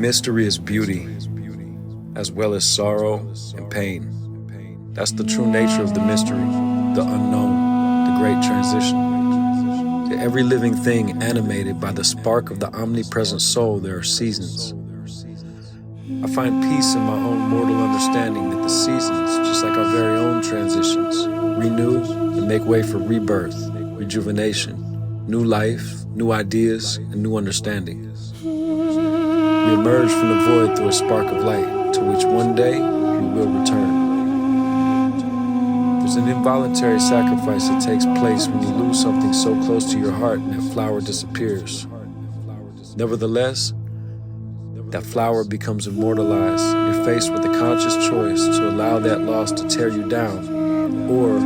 mystery is beauty, as well as sorrow and pain. That's the true nature of the mystery, the unknown, the great transition. To every living thing animated by the spark of the omnipresent soul, there are seasons. I find peace in my own mortal understanding that the seasons, just like our very own transitions, renew and make way for rebirth, rejuvenation, new life, new ideas, and new understanding. We emerge from the void through a spark of light, to which one day we will return. There's an involuntary sacrifice that takes place when you lose something so close to your heart and that flower disappears. Nevertheless, that flower becomes immortalized, and you're faced with a conscious choice to allow that loss to tear you down, or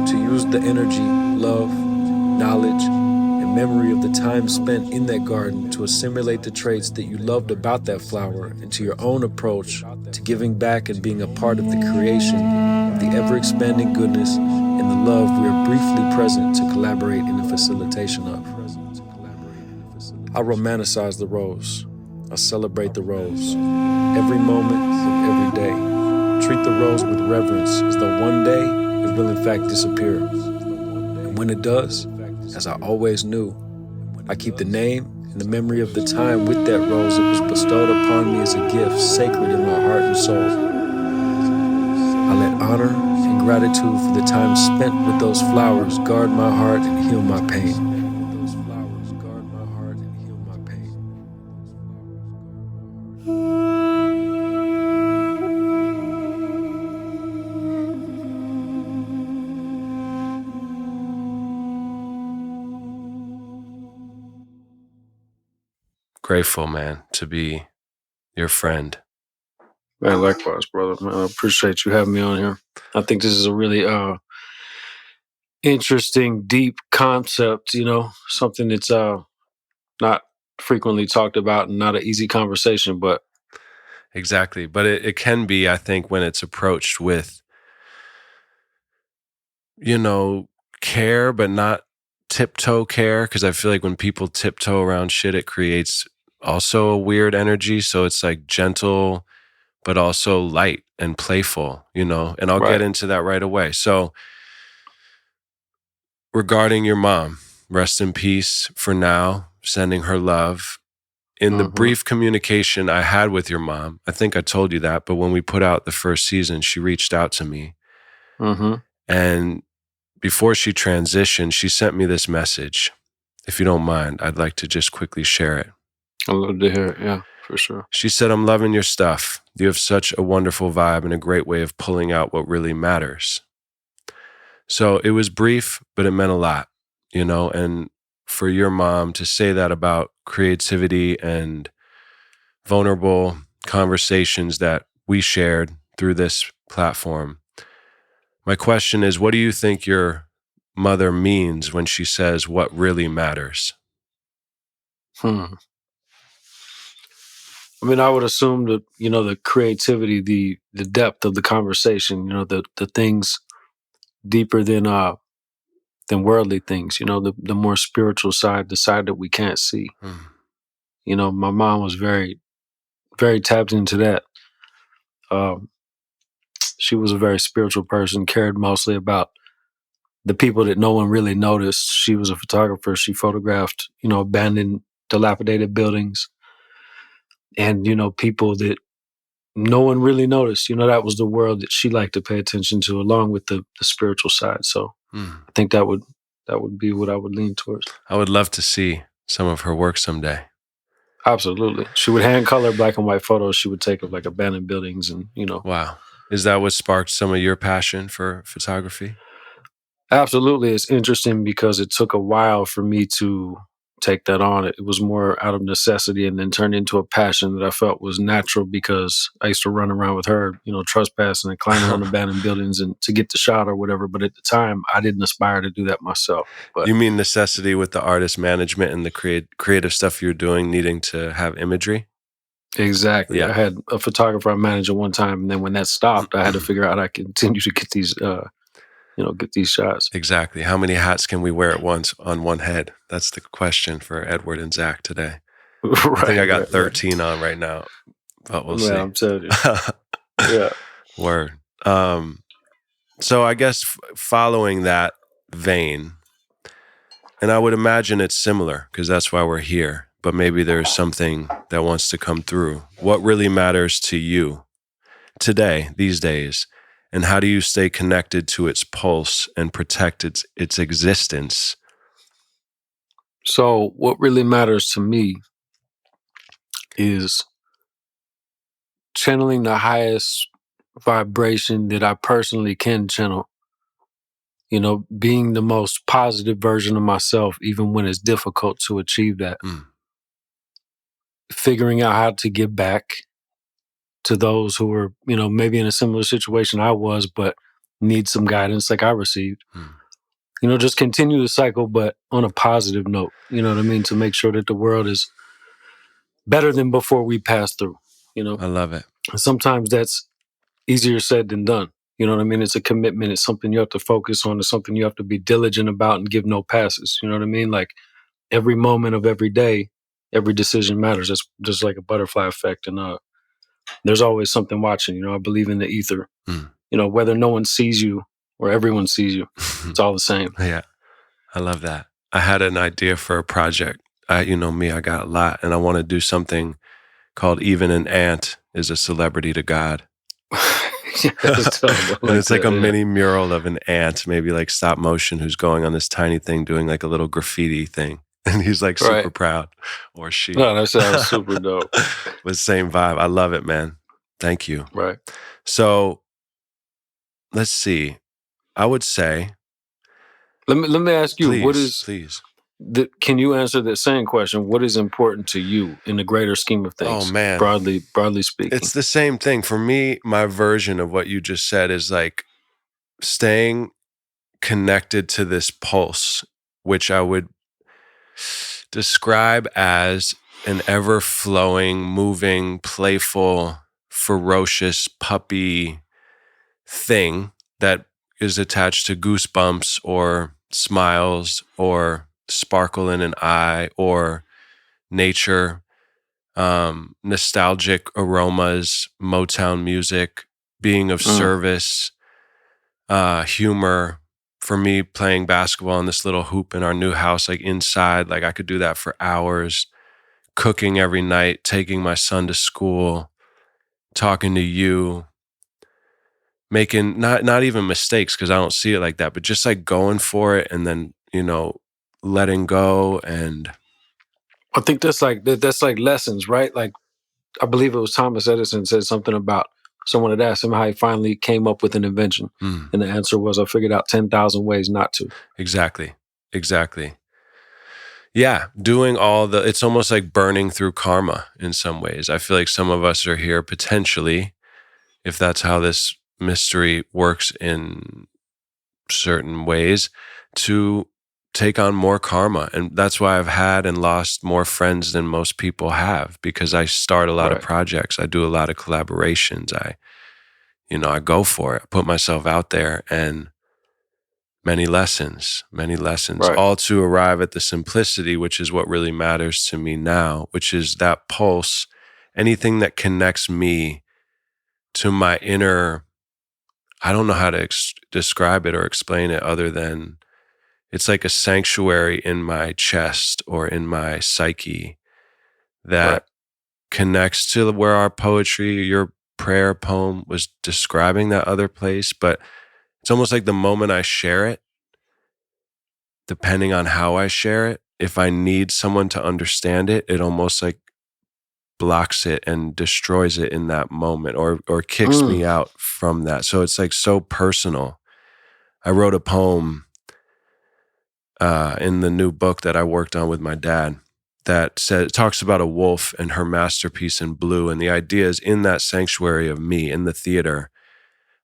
to use the energy, love, knowledge, and memory of the time spent in that garden to assimilate the traits that you loved about that flower into your own approach to giving back and being a part of the creation of the ever-expanding goodness and the love we are briefly present to collaborate in the facilitation of. I romanticize the rose. I celebrate the rose, every moment of every day. Treat the rose with reverence, as though one day it will in fact disappear. And when it does, as I always knew, I keep the name and the memory of the time with that rose that was bestowed upon me as a gift sacred in my heart and soul. I let honor and gratitude for the time spent with those flowers guard my heart and heal my pain. Grateful, man, to be your friend. Man, likewise, brother. Man, I appreciate you having me on here. I think this is a really interesting, deep concept, something that's not frequently talked about and not an easy conversation, but exactly. But it can be, I think, when it's approached with, care, but not tiptoe care, because I feel like when people tiptoe around shit, it creates also a weird energy. So it's like gentle, but also light and playful, and I'll get into that right away. So regarding your mom, rest in peace for now, sending her love. In the brief communication I had with your mom, I think I told you that, but when we put out the first season, she reached out to me. And before she transitioned, she sent me this message. If you don't mind, I'd like to just quickly share it. I'd love to hear it, yeah, for sure. She said, "I'm loving your stuff. You have such a wonderful vibe and a great way of pulling out what really matters." So it was brief, but it meant a lot, and for your mom to say that about creativity and vulnerable conversations that we shared through this platform. My question is, what do you think your mother means when she says what really matters? I mean, I would assume that, the creativity, the depth of the conversation, the things deeper than worldly things, the more spiritual side, the side that we can't see. My mom was very, very tapped into that. She was a very spiritual person, cared mostly about the people that no one really noticed. She was a photographer. She photographed, abandoned, dilapidated buildings. And, people that no one really noticed. That was the world that she liked to pay attention to, along with the spiritual side. So I think that would be what I would lean towards. I would love to see some of her work someday. Absolutely. She would hand color black and white photos she would take of like abandoned buildings and, Wow. Is that what sparked some of your passion for photography? Absolutely. It's interesting because it took a while for me to take that on. It was more out of necessity and then turned into a passion that I felt was natural because I used to run around with her, trespassing and climbing on abandoned buildings and to get the shot or whatever. But at the time, I didn't aspire to do that myself. But you mean necessity with the artist management and the creative stuff you're doing, needing to have imagery? Exactly. Yeah. I had a photographer I managed at one time, and then when that stopped, I had to figure out how I could continue to get these get these shots. Exactly. How many hats can we wear at once on one head? That's the question for Edward and Zach today. I think I got right. 13 on right now, but we'll see. I'm telling you. Yeah. Word. So I guess following that vein, and I would imagine it's similar because that's why we're here, but maybe there's something that wants to come through. What really matters to you today, these days, and how do you stay connected to its pulse and protect its existence? So what really matters to me is channeling the highest vibration that I personally can channel. You know, being the most positive version of myself, even when it's difficult to achieve that. Figuring out how to give back to those who are, you know, maybe in a similar situation I was, but need some guidance like I received. You know, just continue the cycle, but on a positive note, you know what I mean? To make sure that the world is better than before we pass through, you know? I love it. Sometimes that's easier said than done. You know what I mean? It's a commitment. It's something you have to focus on. It's something you have to be diligent about and give no passes. You know what I mean? Like every moment of every day, every decision matters. It's just like a butterfly effect. And there's always something watching. You know, I believe in the ether. You know, whether no one sees you or everyone sees you, it's all the same. Yeah, I love that. I had an idea for a project. You know me, I got a lot, and I want to do something called Even an Ant is a Celebrity to God. Yeah, and it's like a mini mural of an ant, maybe like stop motion, who's going on this tiny thing doing like a little graffiti thing. And he's like super proud, or she. No, that sounds super dope. With same vibe. I love it, man. Thank you. Right. So let's see. I would say. Let me ask you, please. Can you answer that same question? What is important to you in the greater scheme of things? Oh man, broadly speaking, it's the same thing for me. My version of what you just said is like staying connected to this pulse, which I would describe as an ever-flowing, moving, playful, ferocious puppy thing that is attached to goosebumps or smiles or sparkle in an eye or nature, nostalgic aromas, Motown music, being of service, humor. For me, playing basketball in this little hoop in our new house, like inside, like I could do that for hours, cooking every night, taking my son to school, talking to you, making not even mistakes because I don't see it like that, but just like going for it and then, you know, letting go. And I think that's like lessons, right? Like I believe it was Thomas Edison said something about someone had asked him how he finally came up with an invention. And the answer was, I figured out 10,000 ways not to. Exactly. Yeah, doing it's almost like burning through karma in some ways. I feel like some of us are here potentially, if that's how this mystery works in certain ways, to take on more karma. And that's why I've had and lost more friends than most people have, because I start a lot of projects. I do a lot of collaborations. I go for it. I put myself out there, and many lessons, all to arrive at the simplicity, which is what really matters to me now, which is that pulse, anything that connects me to my inner, I don't know how to describe it or explain it other than it's like a sanctuary in my chest or in my psyche that connects to where our poetry, your prayer poem was describing that other place. But it's almost like the moment I share it, depending on how I share it, if I need someone to understand it, it almost like blocks it and destroys it in that moment or kicks me out from that. So it's like so personal. I wrote a poem in the new book that I worked on with my dad that talks about a wolf and her masterpiece in blue. And the idea is, in that sanctuary of me, in the theater,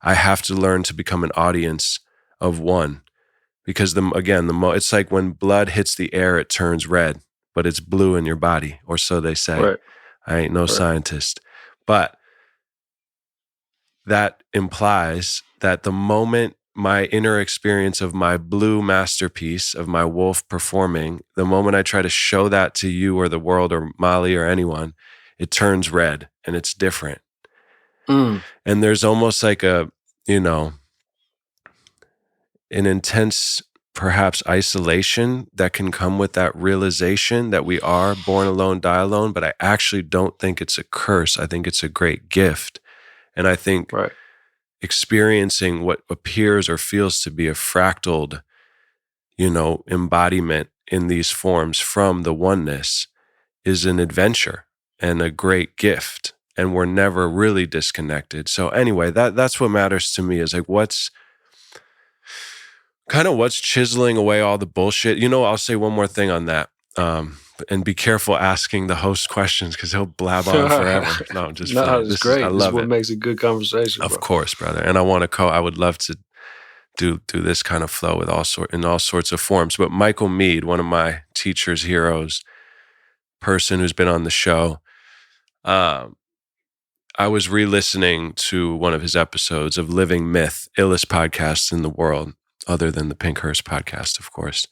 I have to learn to become an audience of one. Because it's like when blood hits the air, it turns red, but it's blue in your body, or so they say. I ain't no scientist. But that implies that the moment my inner experience of my blue masterpiece of my wolf performing, the moment I try to show that to you or the world or Molly or anyone, it turns red and it's different. Mm. And there's almost like a, you know, an intense, perhaps isolation that can come with that realization that we are born alone, die alone. But I actually don't think it's a curse. I think it's a great gift. And I think Right. experiencing what appears or feels to be a fractaled, you know, embodiment in these forms from the oneness is an adventure and a great gift. And we're never really disconnected. So anyway, that's what matters to me, is like what's chiseling away all the bullshit. You know, I'll say one more thing on that. And be careful asking the host questions because he'll blab on forever. No, just no, it's great. I This is love what it. makes a good conversation, Of bro. course, brother. And I would love to do this kind of flow with in all sorts of forms. But Michael Meade, one of my teachers, heroes, person who's been on the show, I was re-listening to one of his episodes of Living Myth, illest podcast in the world, other than the Pinkhurst podcast, of course.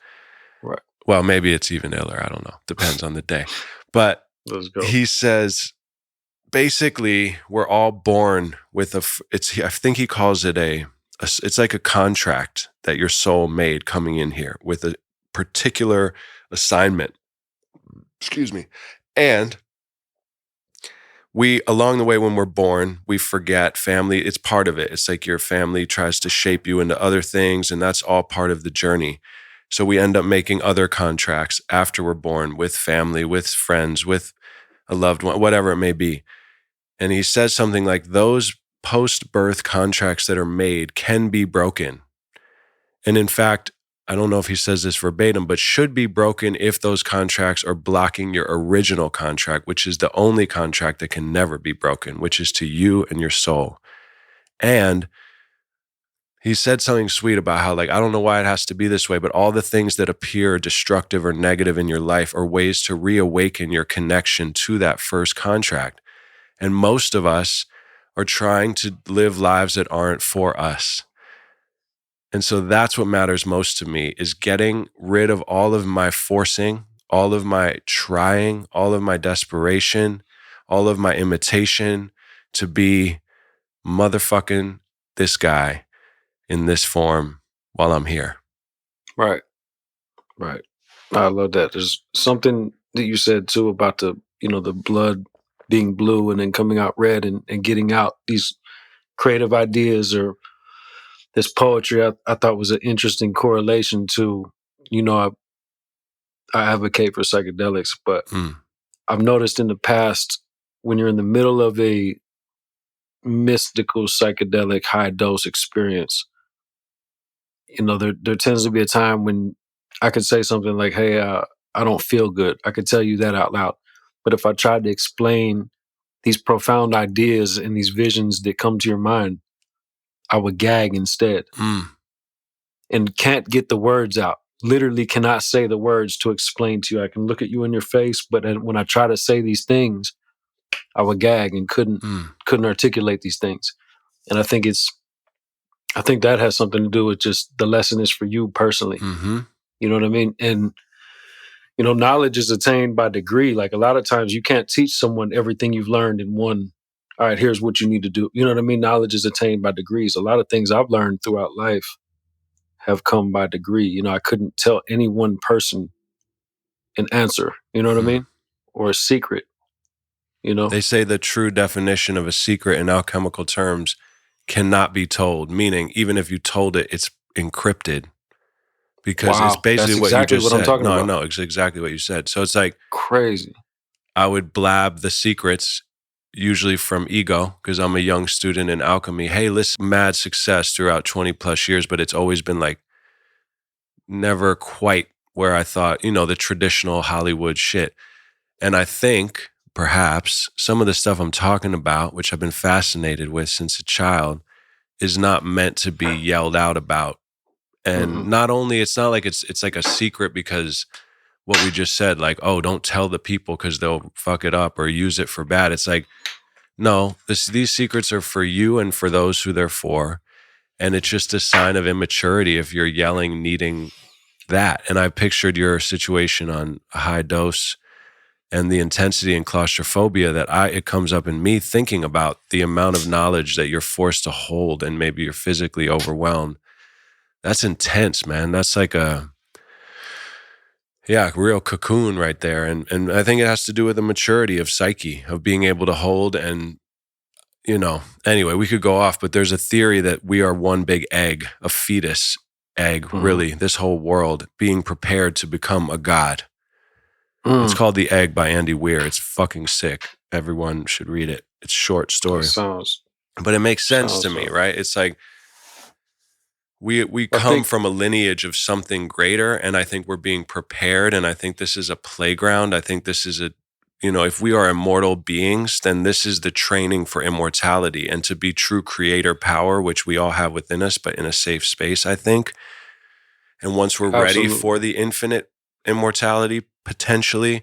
Right. Well, maybe it's even iller. I don't know. Depends on the day. But Let's go. he says, basically, we're all born with I think he calls it it's like a contract that your soul made coming in here with a particular assignment. Excuse me. And we, along the way, when we're born, we forget family. It's part of it. It's like your family tries to shape you into other things, and that's all part of the journey. So we end up making other contracts after we're born with family, with friends, with a loved one, whatever it may be. And he says something like those post-birth contracts that are made can be broken. And in fact, I don't know if he says this verbatim, but should be broken if those contracts are blocking your original contract, which is the only contract that can never be broken, which is to you and your soul. And he said something sweet about how, like, I don't know why it has to be this way, but all the things that appear destructive or negative in your life are ways to reawaken your connection to that first contract. And most of us are trying to live lives that aren't for us. And so that's what matters most to me, is getting rid of all of my forcing, all of my trying, all of my desperation, all of my imitation to be motherfucking this guy in this form while I'm here. Right. Right. I love that. There's something that you said too about the blood being blue and then coming out red and getting out these creative ideas or this poetry. I thought was an interesting correlation to, I advocate for psychedelics, but I've noticed in the past when you're in the middle of a mystical psychedelic high dose experience, there tends to be a time when I could say something like, hey, I don't feel good. I could tell you that out loud. But if I tried to explain these profound ideas and these visions that come to your mind, I would gag instead and can't get the words out. Literally cannot say the words to explain to you. I can look at you in your face, but when I try to say these things, I would gag and couldn't articulate these things. And I think that has something to do with just the lesson is for you personally. Mm-hmm. You know what I mean? And, knowledge is attained by degree. Like a lot of times you can't teach someone everything you've learned in one, all right, here's what you need to do. You know what I mean? Knowledge is attained by degrees. A lot of things I've learned throughout life have come by degree. I couldn't tell any one person an answer, you know what I mean? Or a secret, They say the true definition of a secret in alchemical terms cannot be told, meaning even if you told it, it's encrypted. Because it's basically that's exactly what you just what I'm said. talking about. No, it's exactly what you said. So it's like Crazy. I would blab the secrets, usually from ego, because I'm a young student in alchemy. Hey, listen, mad success throughout 20 plus years, but it's always been like never quite where I thought, the traditional Hollywood shit. And I think perhaps some of the stuff I'm talking about, which I've been fascinated with since a child, is not meant to be yelled out about. And not only, it's not like it's like a secret because what we just said, like, oh, don't tell the people because they'll fuck it up or use it for bad. It's like, no, these secrets are for you and for those who they're for. And it's just a sign of immaturity if you're yelling, needing that. And I pictured your situation on a high dose and the intensity and claustrophobia it comes up in me thinking about the amount of knowledge that you're forced to hold, and maybe you're physically overwhelmed. That's intense, man. That's like a real cocoon right there. And I think it has to do with the maturity of psyche, of being able to hold. And, anyway, we could go off, but there's a theory that we are one big egg, a fetus egg, really, this whole world being prepared to become a god. It's called The Egg by Andy Weir. It's fucking sick. Everyone should read it. It's a short story. But it makes sense to me, right? It's like we come from a lineage of something greater, and I think we're being prepared, and I think this is a playground. I think this is if we are immortal beings, then this is the training for immortality and to be true creator power, which we all have within us, but in a safe space, I think. And once we're ready for the infinite immortality, potentially,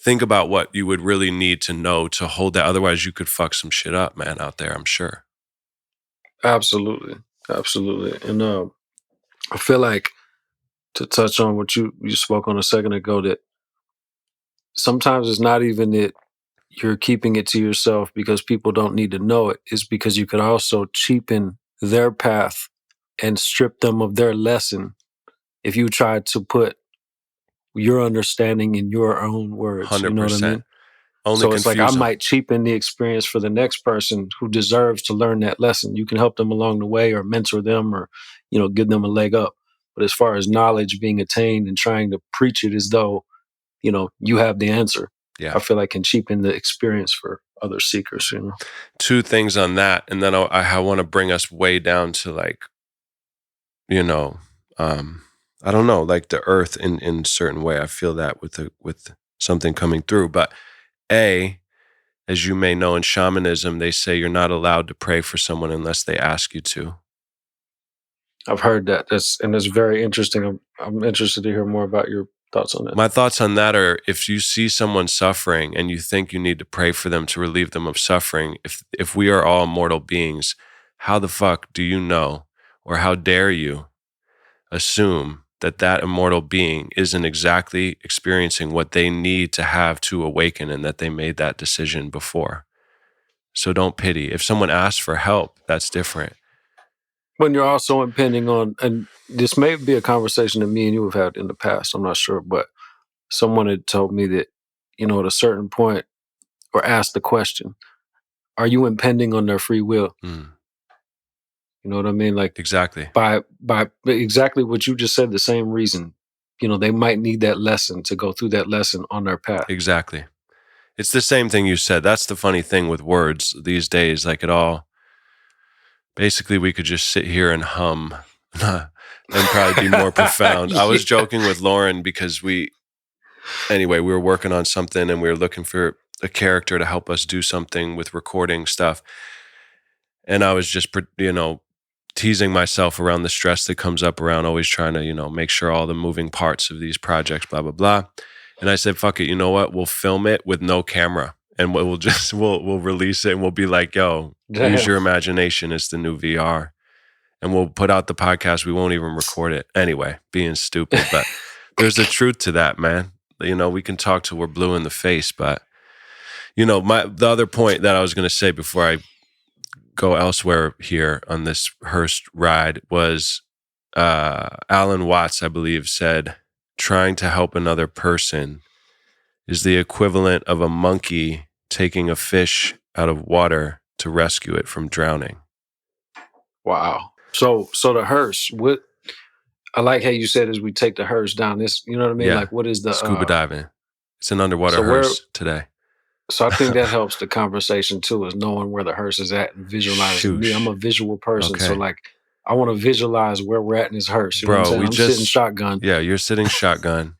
think about what you would really need to know to hold that. Otherwise, you could fuck some shit up, man, out there, I'm sure. Absolutely. And I feel like, to touch on what you spoke on a second ago, that sometimes it's not even that you're keeping it to yourself because people don't need to know it. It's because you could also cheapen their path and strip them of their lesson if you try to put your understanding in your own words. 100%. You know what I mean? So it's like I might cheapen the experience for the next person who deserves to learn that lesson. You can help them along the way, or mentor them, or give them a leg up. But as far as knowledge being attained and trying to preach it as though you have the answer, I feel like can cheapen the experience for other seekers. Two things on that, and then I want to bring us way down to I don't know, like the earth in a certain way. I feel that with something coming through. But as you may know, in shamanism, they say you're not allowed to pray for someone unless they ask you to. I've heard that. That's very interesting. I'm interested to hear more about your thoughts on that. My thoughts on that are, if you see someone suffering and you think you need to pray for them to relieve them of suffering, if we are all mortal beings, how the fuck do you know, or how dare you assume that immortal being isn't exactly experiencing what they need to have to awaken, and that they made that decision before? So don't pity. If someone asks for help, that's different. When you're also impending on, and this may be a conversation that me and you have had in the past, I'm not sure, but someone had told me that, at a certain point, or asked the question, are you impending on their free will? You know what I mean? Like, exactly. By exactly what you just said, the same reason. They might need that lesson to go through that lesson on their path. Exactly. It's the same thing you said. That's the funny thing with words these days. Like, it all, basically, we could just sit here and hum and probably be more profound. I was joking with Lauren because we were working on something, and we were looking for a character to help us do something with recording stuff. And I was just, teasing myself around the stress that comes up around always trying to, make sure all the moving parts of these projects, blah, blah, blah. And I said, fuck it, you know what? We'll film it with no camera, and we'll release it, and we'll be like, yo, use your imagination. It's the new VR. And we'll put out the podcast. We won't even record it. Anyway, being stupid. But there's a truth to that, man. We can talk till we're blue in the face. But, the other point that I was going to say before I go elsewhere here on this Hearst ride was Alan Watts, I believe, said, trying to help another person is the equivalent of a monkey taking a fish out of water to rescue it from drowning. Wow. So the Hearst, what I like how you said is we take the Hearst down. This, you know what I mean? Yeah. Like, what is the scuba diving? It's an underwater Hearst today. So I think that helps the conversation too, is knowing where the Hearst is at and visualizing. Me, I'm a visual person, so like I want to visualize where we're at in this Hearst. You know what I'm saying? I'm sitting shotgun. Yeah, you're sitting shotgun.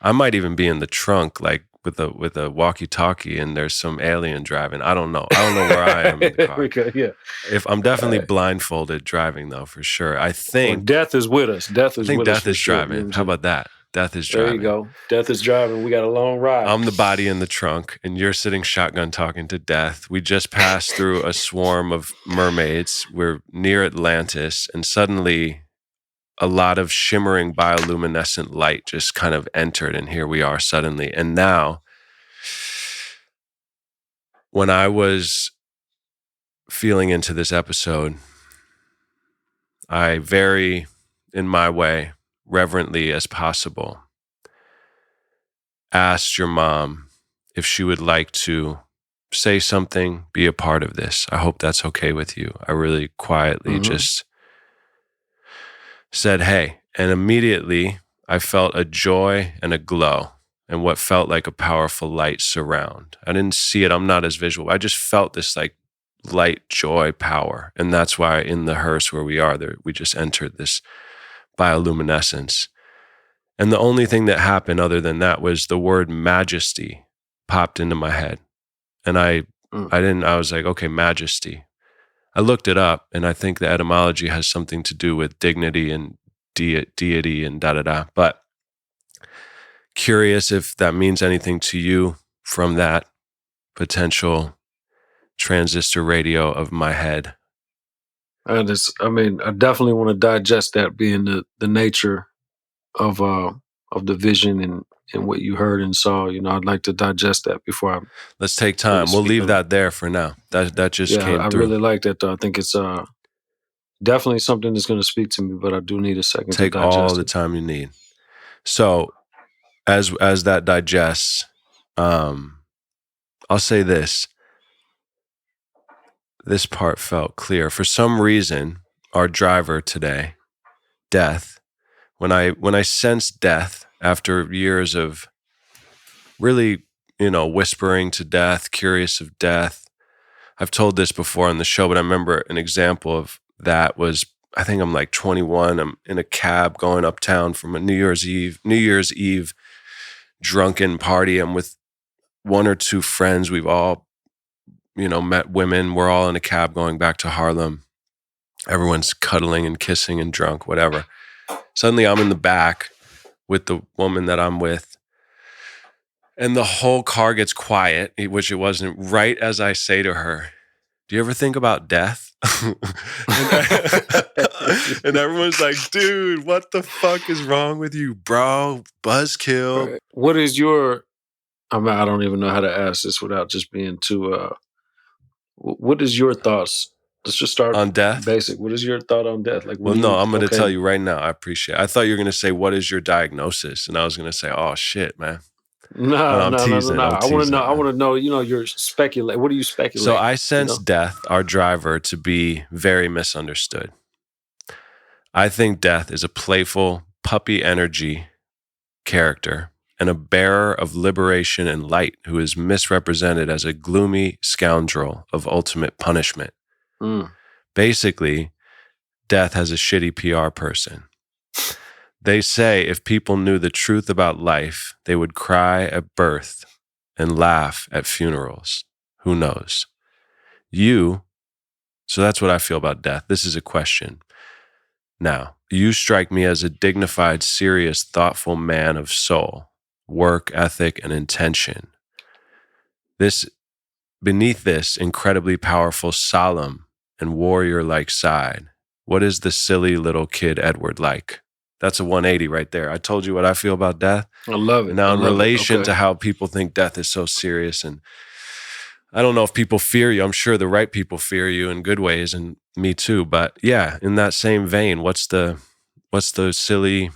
I might even be in the trunk, like with a walkie-talkie, and there's some alien driving. I don't know. I don't know where I am in the car. Yeah. If I'm definitely blindfolded driving, though, for sure. I think death is with us. I think death is driving. How about that? Death is There driving. you go. Death is driving. We got a long ride. I'm the body in the trunk, and you're sitting shotgun talking to death. We just passed through a swarm of mermaids. We're near Atlantis, and suddenly a lot of shimmering bioluminescent light just kind of entered, and here we are suddenly. And now, when I was feeling into this episode, I very, in my way, reverently as possible, asked your mom if she would like to say something, be a part of this. I hope that's okay with you. I really quietly just said, hey, and immediately I felt a joy and a glow and what felt like a powerful light surround. I didn't see it. I'm not as visual. I just felt this like light, joy, power. And that's why in the hearse where we are there, we just entered this bioluminescence. And the only thing that happened other than that was the word majesty popped into my head. And I was like, okay, majesty. I looked it up, and I think the etymology has something to do with dignity and deity and da-da-da. But curious if that means anything to you from that potential transistor radio of my head. I definitely want to digest that, being the nature of the vision and what you heard and saw. I'd like to digest that before I. Let's take time. We'll leave that there for now. That just came through. I really like that, though. I think it's definitely something that's going to speak to me, but I do need a second take to digest all the time you need. So as that digests, I'll say this. This part felt clear. For some reason, our driver today, Death, when I sensed death after years of really, whispering to death, curious of death. I've told this before on the show, but I remember an example of that was, I think I'm like 21. I'm in a cab going uptown from a New Year's Eve drunken party. I'm with one or two friends. We've all, met women. We're all in a cab going back to Harlem. Everyone's cuddling and kissing and drunk, whatever. Suddenly I'm in the back with the woman that I'm with, and the whole car gets quiet, which it wasn't, right as I say to her, do you ever think about death? And everyone's like, dude, what the fuck is wrong with you, bro? Buzzkill. Right. What is your, I don't even know how to ask this without just being too, what is your thoughts? Let's just start on death. Basic. What is your thought on death? Like, I'm going to tell you right now. I appreciate it. I thought you were going to say, what is your diagnosis? And I was going to say, oh shit, man. No. I want to know, you're speculating. What do you speculate? So I sense Death, our driver, to be very misunderstood. I think Death is a playful, puppy energy character and a bearer of liberation and light who is misrepresented as a gloomy scoundrel of ultimate punishment. Basically, Death has a shitty PR person. They say if people knew the truth about life, they would cry at birth and laugh at funerals. Who knows? So that's what I feel about death. This is a question. Now, you strike me as a dignified, serious, thoughtful man of soul, work ethic, and intention. Beneath this incredibly powerful, solemn, and warrior-like side, what is the silly little kid Edward like? That's a 180 right there. I told you what I feel about death. I love it. Now, in relation to how people think death is so serious, and I don't know if people fear you. I'm sure the right people fear you in good ways, and me too. But yeah, in that same vein, what's the silly...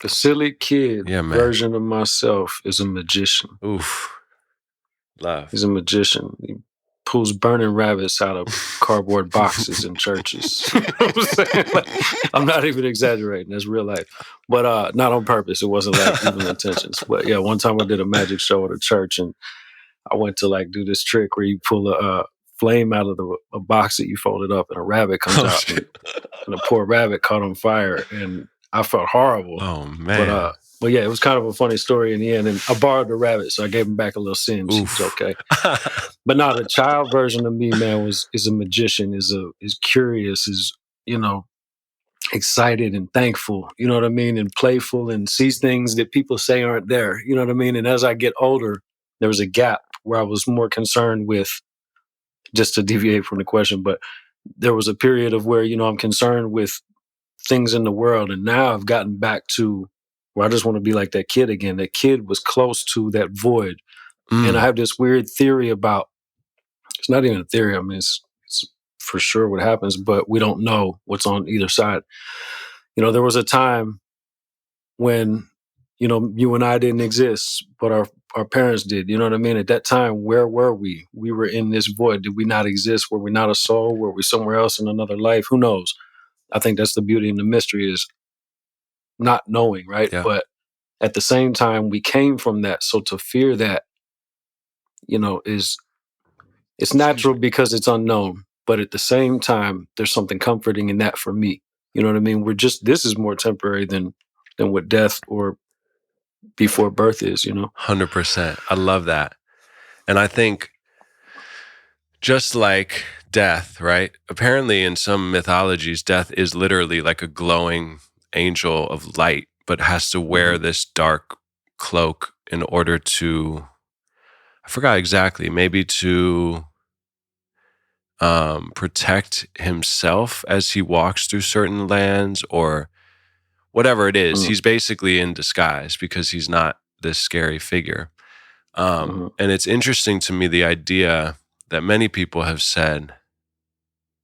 The silly kid version of myself is a magician. Oof. Love. He's a magician. He pulls burning rabbits out of cardboard boxes in churches. You know what I'm saying? Like, I'm not even exaggerating. That's real life. But not on purpose. It wasn't like evil intentions. But yeah, one time I did a magic show at a church, and I went to like do this trick where you pull a flame out of a box that you folded up, and a rabbit comes out, and a poor rabbit caught on fire, and I felt horrible. Oh man. But yeah, it was kind of a funny story in the end, and I borrowed the rabbit, so I gave him back a little singe. It's okay. But now the child version of me, man, is a magician, is curious, is excited and thankful, you know what I mean, and playful, and sees things that people say aren't there, you know what I mean. And as I get older, there was a gap where I was more concerned with, just to deviate from the question, but there was a period of where, I'm concerned with things in the world. And now I've gotten back to where I just want to be like that kid again. That kid was close to that void. And I have this weird theory about, it's not even a theory. I mean, it's for sure what happens, but we don't know what's on either side. There was a time when, you and I didn't exist, but our parents did. You know what I mean? At that time, where were we? We were in this void. Did we not exist? Were we not a soul? Were we somewhere else in another life? Who knows? I think that's the beauty and the mystery, is not knowing, right? Yeah. But at the same time, we came from that. So to fear that, it's natural because it's unknown. But at the same time, there's something comforting in that for me. You know what I mean? This is more temporary than what death or before birth is, 100%. I love that. And I think just like death, right? Apparently in some mythologies, death is literally like a glowing angel of light, but has to wear this dark cloak in order to, I forgot exactly, maybe to protect himself as he walks through certain lands or whatever it is. He's basically in disguise because he's not this scary figure. And it's interesting to me, the idea that many people have said,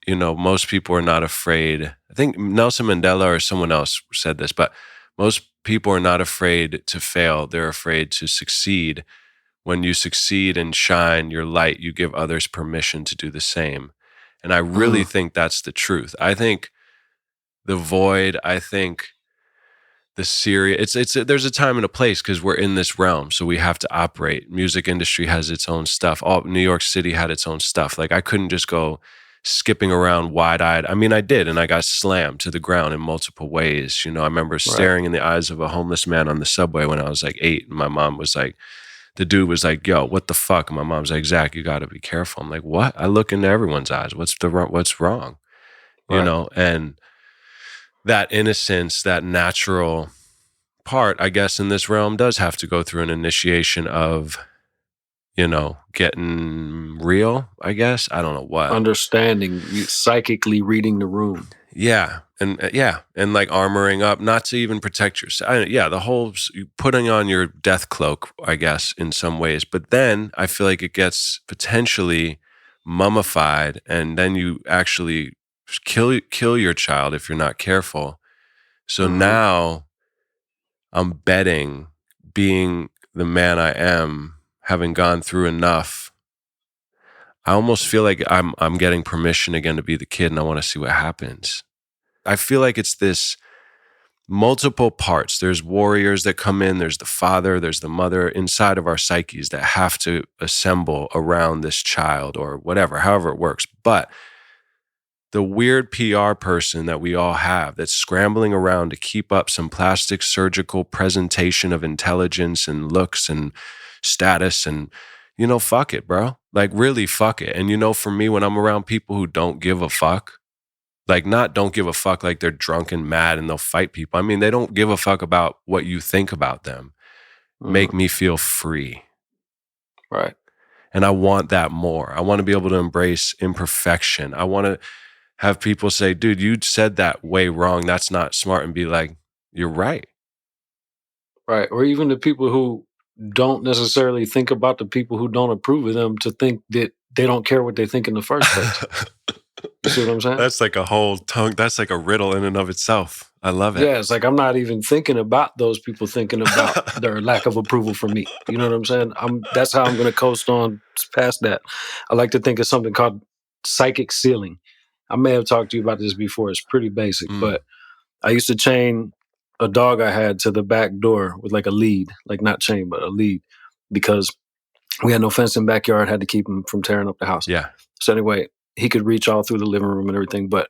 most people are not afraid. I think Nelson Mandela or someone else said this, but most people are not afraid to fail. They're afraid to succeed. When you succeed and shine your light, you give others permission to do the same. And I really think that's the truth. I think the void, I think the serious, there's a time and a place because we're in this realm. So we have to operate. Music industry has its own stuff. New York City had its own stuff. Like I couldn't just go skipping around wide-eyed. I mean, I did, and I got slammed to the ground in multiple ways. I remember staring in the eyes of a homeless man on the subway when I was like 8, and my mom was like, the dude was like, yo, what the fuck? And my mom's like, Zach, you got to be careful. I'm like, what? I look into everyone's eyes. What's wrong? And that innocence, that natural part, I guess, in this realm does have to go through an initiation of, getting real, I guess. I don't know what. Understanding, psychically reading the room. Yeah. And like armoring up, not to even protect yourself. The whole putting on your death cloak, I guess, in some ways. But then I feel like it gets potentially mummified, and then you actually kill your child if you're not careful. So now I'm betting, being the man I am, having gone through enough, I almost feel like I'm getting permission again to be the kid, and I want to see what happens. I feel like it's this multiple parts. There's warriors that come in, there's the father, there's the mother inside of our psyches that have to assemble around this child or whatever, however it works. But the weird PR person that we all have that's scrambling around to keep up some plastic surgical presentation of intelligence and looks and status and, fuck it, bro. Like really fuck it. And for me, when I'm around people who don't give a fuck, like not don't give a fuck like they're drunk and mad and they'll fight people. I mean, they don't give a fuck about what you think about them. Make me feel free. Right. And I want that more. I want to be able to embrace imperfection. I want to have people say, dude, you said that way wrong. That's not smart. And be like, you're right. Right. Or even the people who don't necessarily think about the people who don't approve of them to think that they don't care what they think in the first place. You see what I'm saying? That's like a whole tongue. That's like a riddle in and of itself. I love it. Yeah, it's like I'm not even thinking about those people thinking about their lack of approval for me. You know what I'm saying? That's how I'm going to coast on past that. I like to think of something called psychic ceiling. I may have talked to you about this before. It's pretty basic, but I used to chain a dog I had to the back door with like a lead, like not chain, but a lead, because we had no fence in the backyard, had to keep him from tearing up the house. Yeah. So anyway, he could reach all through the living room and everything, but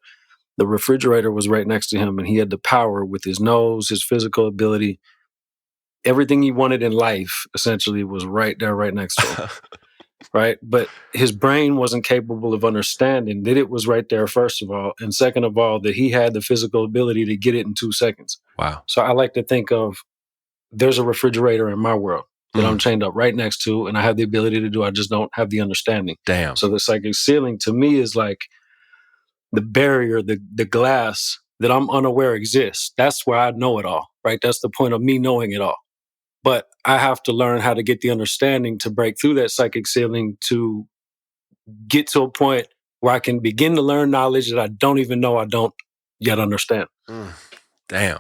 the refrigerator was right next to him, and he had the power with his nose, his physical ability. Everything he wanted in life, essentially, was right there, right next to him. right? But his brain wasn't capable of understanding that it was right there, first of all. And second of all, that he had the physical ability to get it in 2 seconds. Wow. So I like to think of there's a refrigerator in my world that I'm chained up right next to, and I have the ability to do. I just don't have the understanding. Damn. So the psychic ceiling to me is like the barrier, the glass that I'm unaware exists. That's where I know it all, right? That's the point of me knowing it all. But I have to learn how to get the understanding to break through that psychic ceiling to get to a point where I can begin to learn knowledge that I don't even know I don't yet understand. Damn.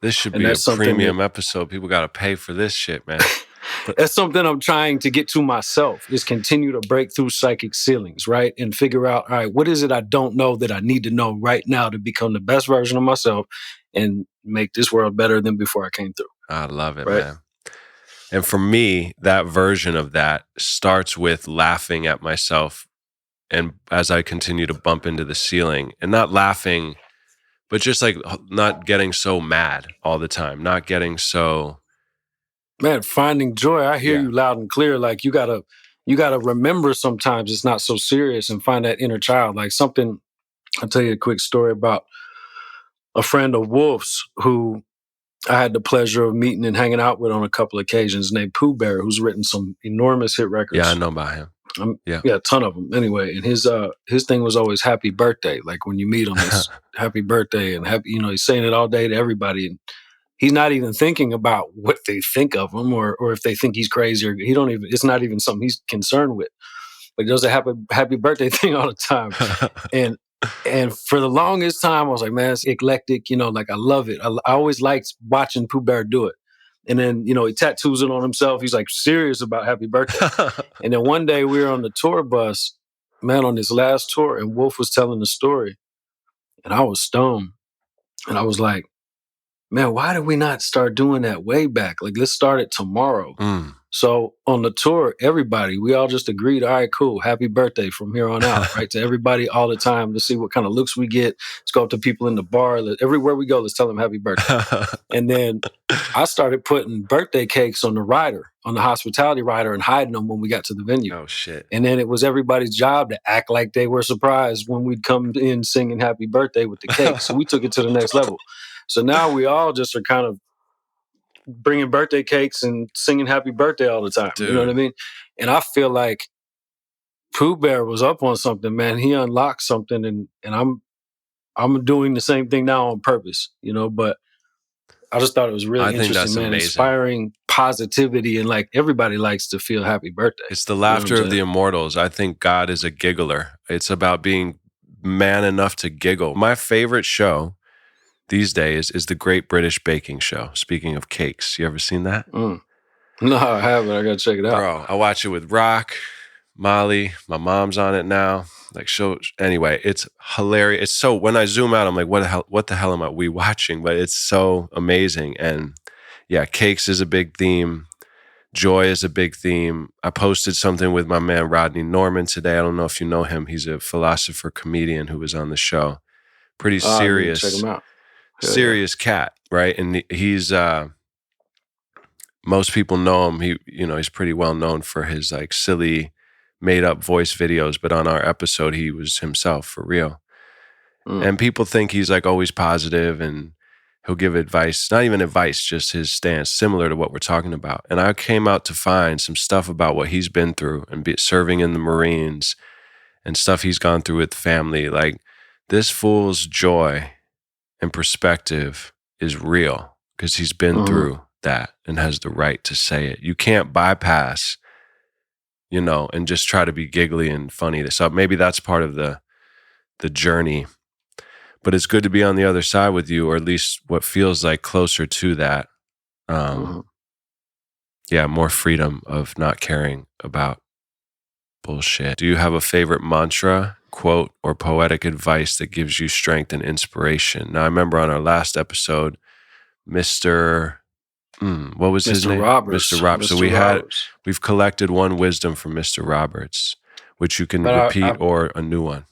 This should And be a that's something premium episode. People got to pay for this shit, man. But that's something I'm trying to get to myself, is continue to break through psychic ceilings, right? And figure out, all right, what is it I don't know that I need to know right now to become the best version of myself and make this world better than before I came through. I love it, Right? man. And for me, that version of that starts with laughing at myself. And as I continue to bump into the ceiling, and not laughing, but just like not getting so mad all the time, not getting so... Man, finding joy. I hear Yeah. you loud and clear. Like you gotta remember sometimes it's not so serious and find that inner child. Like something, I'll tell you a quick story about a friend of Wolf's who I had the pleasure of meeting and hanging out with on a couple of occasions, named Pooh Bear, who's written some enormous hit records. Yeah, I know about him. Yeah, a ton of them. Anyway, and his thing was always happy birthday. Like when you meet him, it's happy birthday and happy. He's saying it all day to everybody, and he's not even thinking about what they think of him or if they think he's crazy or he don't even. It's not even something he's concerned with. But he does a happy birthday thing all the time, and for the longest time, I was like, man, it's eclectic. Like I love it. I always liked watching Pooh Bear do it. And then, he tattoos it on himself. He's like serious about happy birthday. And then one day we were on the tour bus, man, on his last tour, and Wolf was telling the story. And I was stoned. And I was like, man, why did we not start doing that way back? Like, let's start it tomorrow. So on the tour, we all just agreed, all right, cool, happy birthday from here on out, right? To everybody all the time to see what kind of looks we get. Let's go up to people in the bar. Everywhere we go, let's tell them happy birthday. And then I started putting birthday cakes on the hospitality rider, and hiding them when we got to the venue. Oh, shit. And then it was everybody's job to act like they were surprised when we'd come in singing happy birthday with the cake. So we took it to the next level. So now we all just are kind of bringing birthday cakes and singing happy birthday all the time. Dude. You know what I mean? And I feel like Pooh Bear was up on something, man. He unlocked something, and I'm doing the same thing now on purpose, but I just thought it was really think interesting, that's man. amazing. Inspiring positivity, and like everybody likes to feel happy birthday. It's the laughter of the immortals. I think God is a giggler. It's about being man enough to giggle. My favorite show these days is the Great British Baking Show. Speaking of cakes, you ever seen that? No, I haven't. I gotta check it out. Bro, I watch it with Rock, Molly, my mom's on it now. Anyway, it's hilarious. It's so, when I zoom out, I'm like, what the hell am we watching? But it's so amazing. And yeah, cakes is a big theme. Joy is a big theme. I posted something with my man Rodney Norman today. I don't know if you know him. He's a philosopher comedian who was on the show. Pretty serious. Check him out. Serious cat, right? And he's most people know him. He's pretty well known for his like silly made up voice videos, but on our episode he was himself for real. And people think he's like always positive and he'll give advice, not even advice, just his stance, similar to what we're talking about. And I came out to find some stuff about what he's been through and serving in the Marines and stuff he's gone through with family. Like, this fool's joy and perspective is real because he's been through that and has the right to say it. You can't bypass, and just try to be giggly and funny. So maybe that's part of the journey. But it's good to be on the other side with you, or at least what feels like closer to that. Yeah, more freedom of not caring about bullshit. Do you have a favorite mantra, quote, or poetic advice that gives you strength and inspiration? Now, I remember on our last episode, Mr. What was his name? Roberts. Mr. Roberts. So we've collected one wisdom from Mr. Roberts, which you can repeat or a new one.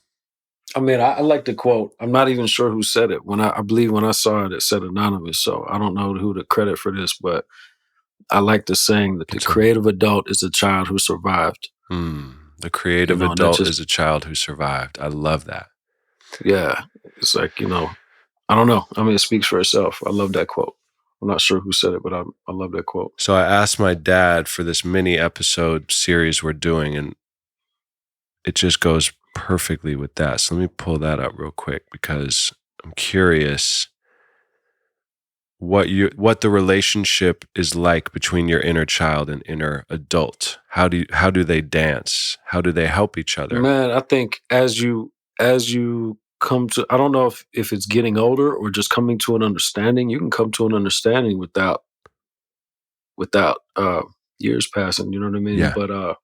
I mean, I like the quote. I'm not even sure who said it. I believe when I saw it, it said anonymous. So I don't know who to credit for this, but I like the saying that the creative adult is a child who survived. The creative adult is a child who survived. I love that. Yeah. It's like, I don't know. I mean, it speaks for itself. I love that quote. I'm not sure who said it, but I love that quote. So I asked my dad for this mini episode series we're doing, and it just goes perfectly with that. So let me pull that up real quick because I'm curious what the relationship is like between your inner child and inner adult. How do they dance? How do they help each other? Man, I think as you come to, I don't know if it's getting older or just coming to an understanding. You can come to an understanding without years passing, you know what I mean? Yeah. But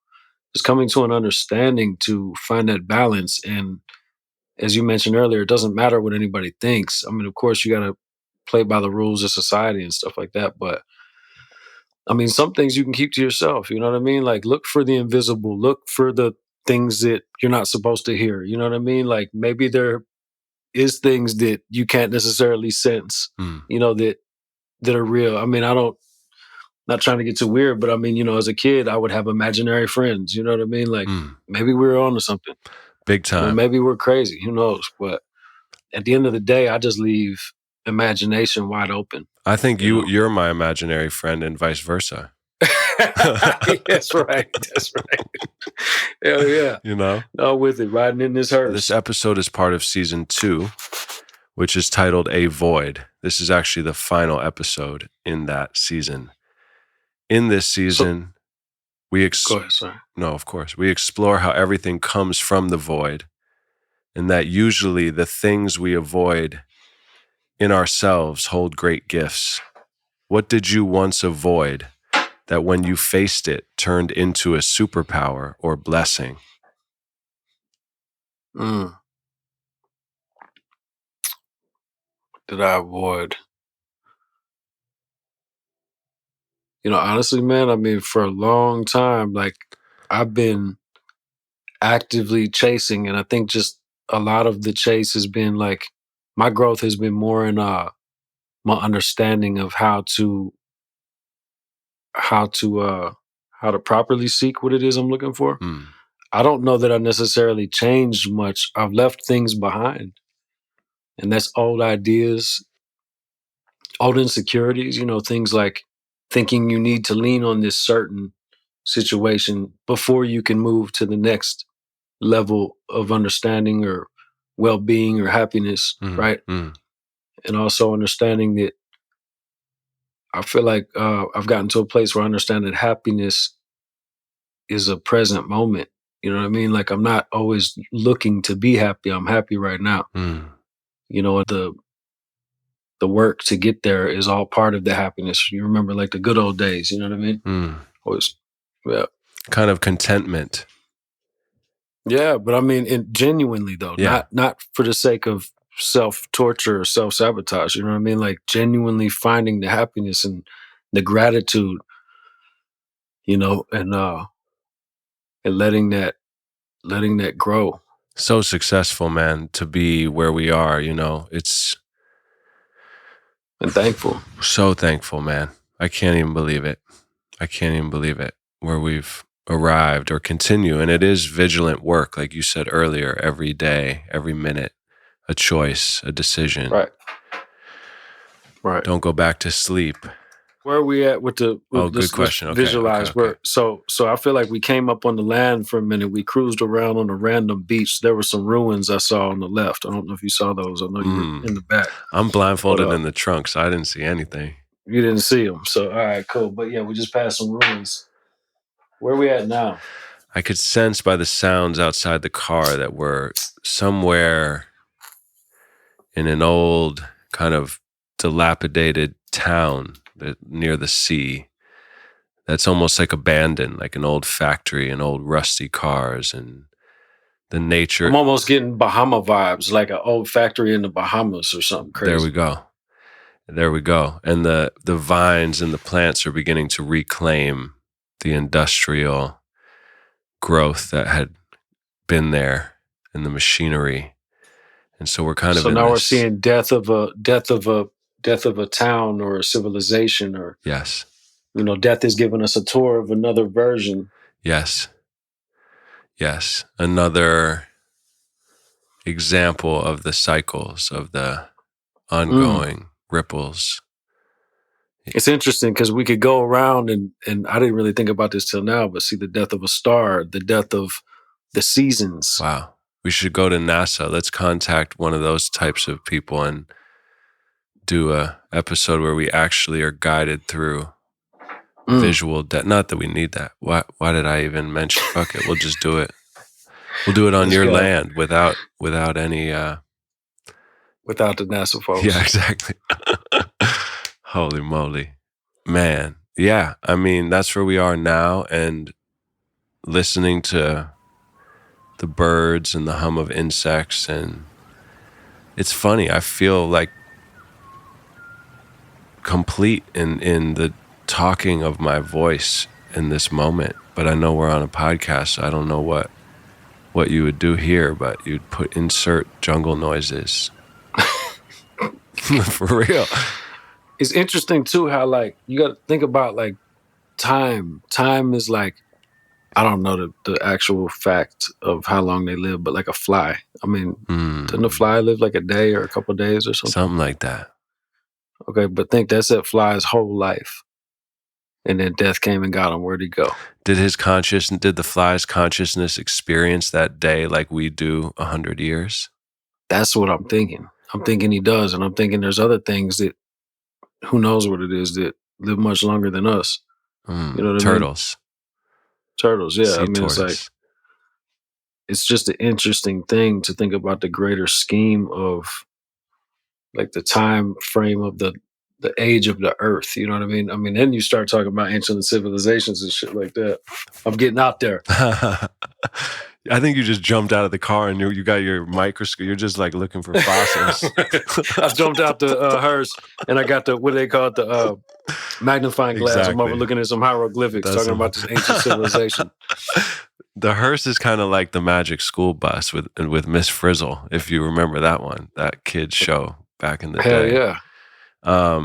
just coming to an understanding to find that balance. And as you mentioned earlier, it doesn't matter what anybody thinks. I mean, of course, you got to play by the rules of society and stuff like that. But I mean, some things you can keep to yourself. You know what I mean? Like, look for the invisible, look for the things that you're not supposed to hear. You know what I mean? Like, maybe there is things that you can't necessarily sense, that are real. I mean, not trying to get too weird, but I mean, as a kid, I would have imaginary friends. You know what I mean? Like, maybe we were on to something. Big time. Maybe we're crazy. Who knows? But at the end of the day, I just leave imagination wide open. I think you're my imaginary friend and vice versa. That's right. That's right. Hell yeah. No, with it, riding in this hearse. This episode is part of season 2, which is titled A Void. This is actually the final episode in that season. In this season, we explore how everything comes from the void, and that usually the things we avoid in ourselves hold great gifts. What did you once avoid that when you faced it turned into a superpower or blessing? Did I avoid? Honestly, man, I mean, for a long time, like, I've been actively chasing, and I think just a lot of the chase has been like, my growth has been more in my understanding of how to properly seek what it is I'm looking for. I don't know that I necessarily changed much. I've left things behind, and that's old ideas, old insecurities, things like thinking you need to lean on this certain situation before you can move to the next level of understanding or well-being or happiness, right? And also understanding that I feel like I've gotten to a place where I understand that happiness is a present moment. You know what I mean? Like, I'm not always looking to be happy. I'm happy right now. And the work to get there is all part of the happiness. You remember, like, the good old days. You know what I mean? Always, yeah. Kind of contentment. Yeah, but I mean, genuinely though, not for the sake of self-torture or self-sabotage. You know what I mean? Like, genuinely finding the happiness and the gratitude, and letting that grow. So successful, man, to be where we are. And thankful. So thankful, man. I can't even believe it. Where we've arrived or continue. And it is vigilant work, like you said earlier, every day, every minute, a choice, a decision. Right. Don't go back to sleep. Where are we at with good question. Okay, visualize okay. So I feel like we came up on the land for a minute. We cruised around on a random beach. There were some ruins I saw on the left. I don't know if you saw those. I know you were in the back. I'm blindfolded in the trunk, so I didn't see anything. You didn't see them. So, all right, cool. But yeah, we just passed some ruins. Where are we at now? I could sense by the sounds outside the car that we're somewhere in an old kind of dilapidated town near the sea that's almost like abandoned, like an old factory and old rusty cars and the nature. I'm almost getting Bahama vibes, like an old factory in the Bahamas or something crazy. There we go. And the vines and the plants are beginning to reclaim the industrial growth that had been there and the machinery. And so we're kind of we're seeing death of a town or a civilization or yes. death is giving us a tour of another version. Yes. Another example of the cycles, of the ongoing ripples. It's interesting because we could go around and I didn't really think about this till now, but see the death of a star, the death of the seasons. Wow. We should go to NASA. Let's contact one of those types of people and do a episode where we actually are guided through visual death. Not that we need that. Why did I even mention? Fuck it. We'll just do it. We'll do it on your land without any without the NASA folks. Yeah, exactly. Holy moly. Man. Yeah. I mean, that's where we are now, and listening to the birds and the hum of insects, and it's funny. I feel like complete in the talking of my voice in this moment, but I know we're on a podcast, so I don't know what you would do here, but you'd insert jungle noises. For real. It's interesting too how like you got to think about like time. Time is like, I don't know the actual fact of how long they live, but like a fly. I mean, doesn't a fly live like a day or a couple of days or something? Something like that. Okay, but think that's that fly's whole life. And then death came and got him. Where'd he go? Did the fly's consciousness experience that day like we do 100 years? That's what I'm thinking. I'm thinking he does. And I'm thinking there's other things that, who knows what it is, that live much longer than us. You know what Turtles. I mean? Turtles, yeah. Sea I mean, tortoise. it's like, it's just an interesting thing to think about the greater scheme of like the time frame of the age of the earth. You know what I mean? I mean, then you start talking about ancient civilizations and shit like that. I'm getting out there. I think you just jumped out of the car and you got your microscope. You're just like looking for fossils. I jumped out the hearse and I got the, what do they call it, the magnifying glass. Exactly. I'm over looking at some hieroglyphics talking about this ancient civilization. The hearse is kind of like the Magic School Bus with Miss Frizzle, if you remember that one, that kid's show back in the day. Hell yeah.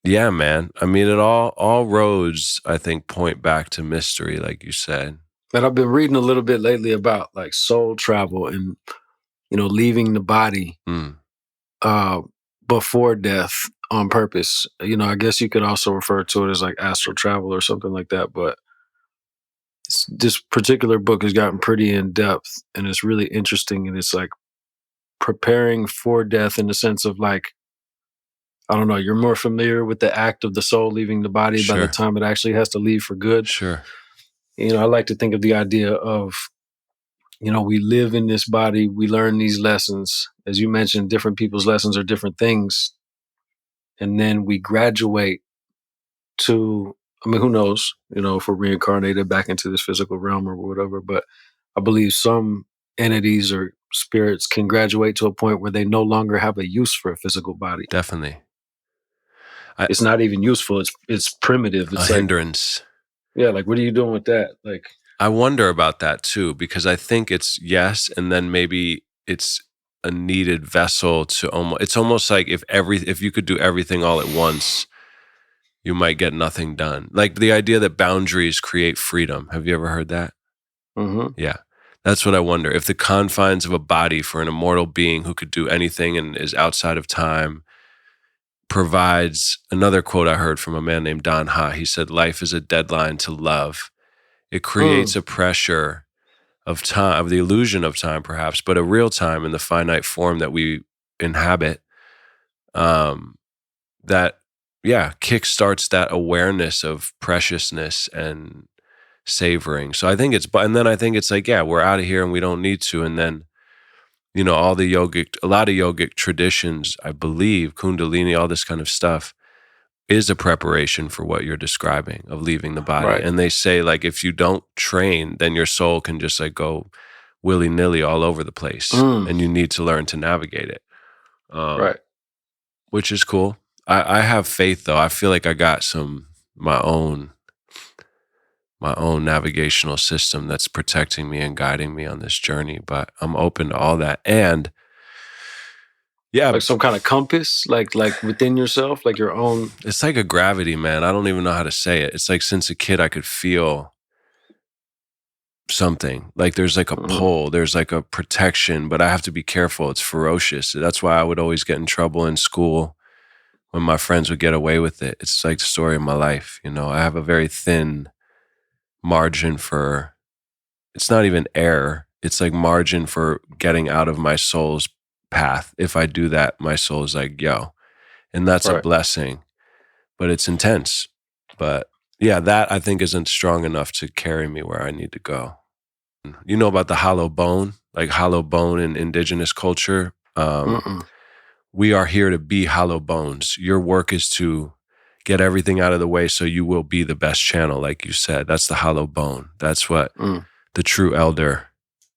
Yeah, man. I mean, all roads, I think, point back to mystery, like you said. And I've been reading a little bit lately about like soul travel and, leaving the body before death on purpose. I guess you could also refer to it as like astral travel or something like that. But this particular book has gotten pretty in depth and it's really interesting. And it's like preparing for death in the sense of like, I don't know, you're more familiar with the act of the soul leaving the body by the time it actually has to leave for good. Sure. I like to think of the idea of, we live in this body, we learn these lessons. As you mentioned, different people's lessons are different things. And then we graduate to, I mean, who knows, if we're reincarnated back into this physical realm or whatever. But I believe some entities or spirits can graduate to a point where they no longer have a use for a physical body. Definitely. It's not even useful. It's primitive. It's a hindrance. Yeah, like what are you doing with that? Like, I wonder about that too, because I think it's yes, and then maybe it's a needed vessel to almost. It's almost like if you could do everything all at once, you might get nothing done. Like the idea that boundaries create freedom. Have you ever heard that? Mm-hmm. Yeah, that's what I wonder. If the confines of a body for an immortal being who could do anything and is outside of time provides another quote I heard from a man named Don Ha. He said, "Life is a deadline to love." It creates a pressure of time, of the illusion of time, perhaps, but a real time in the finite form that we inhabit. That, kickstarts that awareness of preciousness and savoring. So I think and then I think it's like, we're out of here and we don't need to. And then, a lot of yogic traditions, I believe, Kundalini, all this kind of stuff, is a preparation for what you're describing of leaving the body. Right. And they say, like, if you don't train, then your soul can just like go willy-nilly all over the place. And you need to learn to navigate it. Right. Which is cool. I have faith though. I feel like I got my own navigational system that's protecting me and guiding me on this journey, but I'm open to all that. And, Yeah, Like some kind of compass, like within yourself, like your own. it's like a gravity, man. I don't even know how to say it. It's like since a kid I could feel something. Like there's like a pull, there's like a protection, but I have to be careful. It's ferocious. That's why I would always get in trouble in school when my friends would get away with it. It's like the story of my life. You know, I have a very thin margin for, it's not even air. It's like margin for getting out of my soul's path. If I do that, my soul is like, yo, and that's a blessing, but it's intense. But yeah, that I think isn't strong enough to carry me where I need to go. You know about the hollow bone, like hollow bone in indigenous culture. We are here to be hollow bones. Your work is to get everything out of the way so you will be the best channel, like you said. That's the hollow bone. That's what the true elder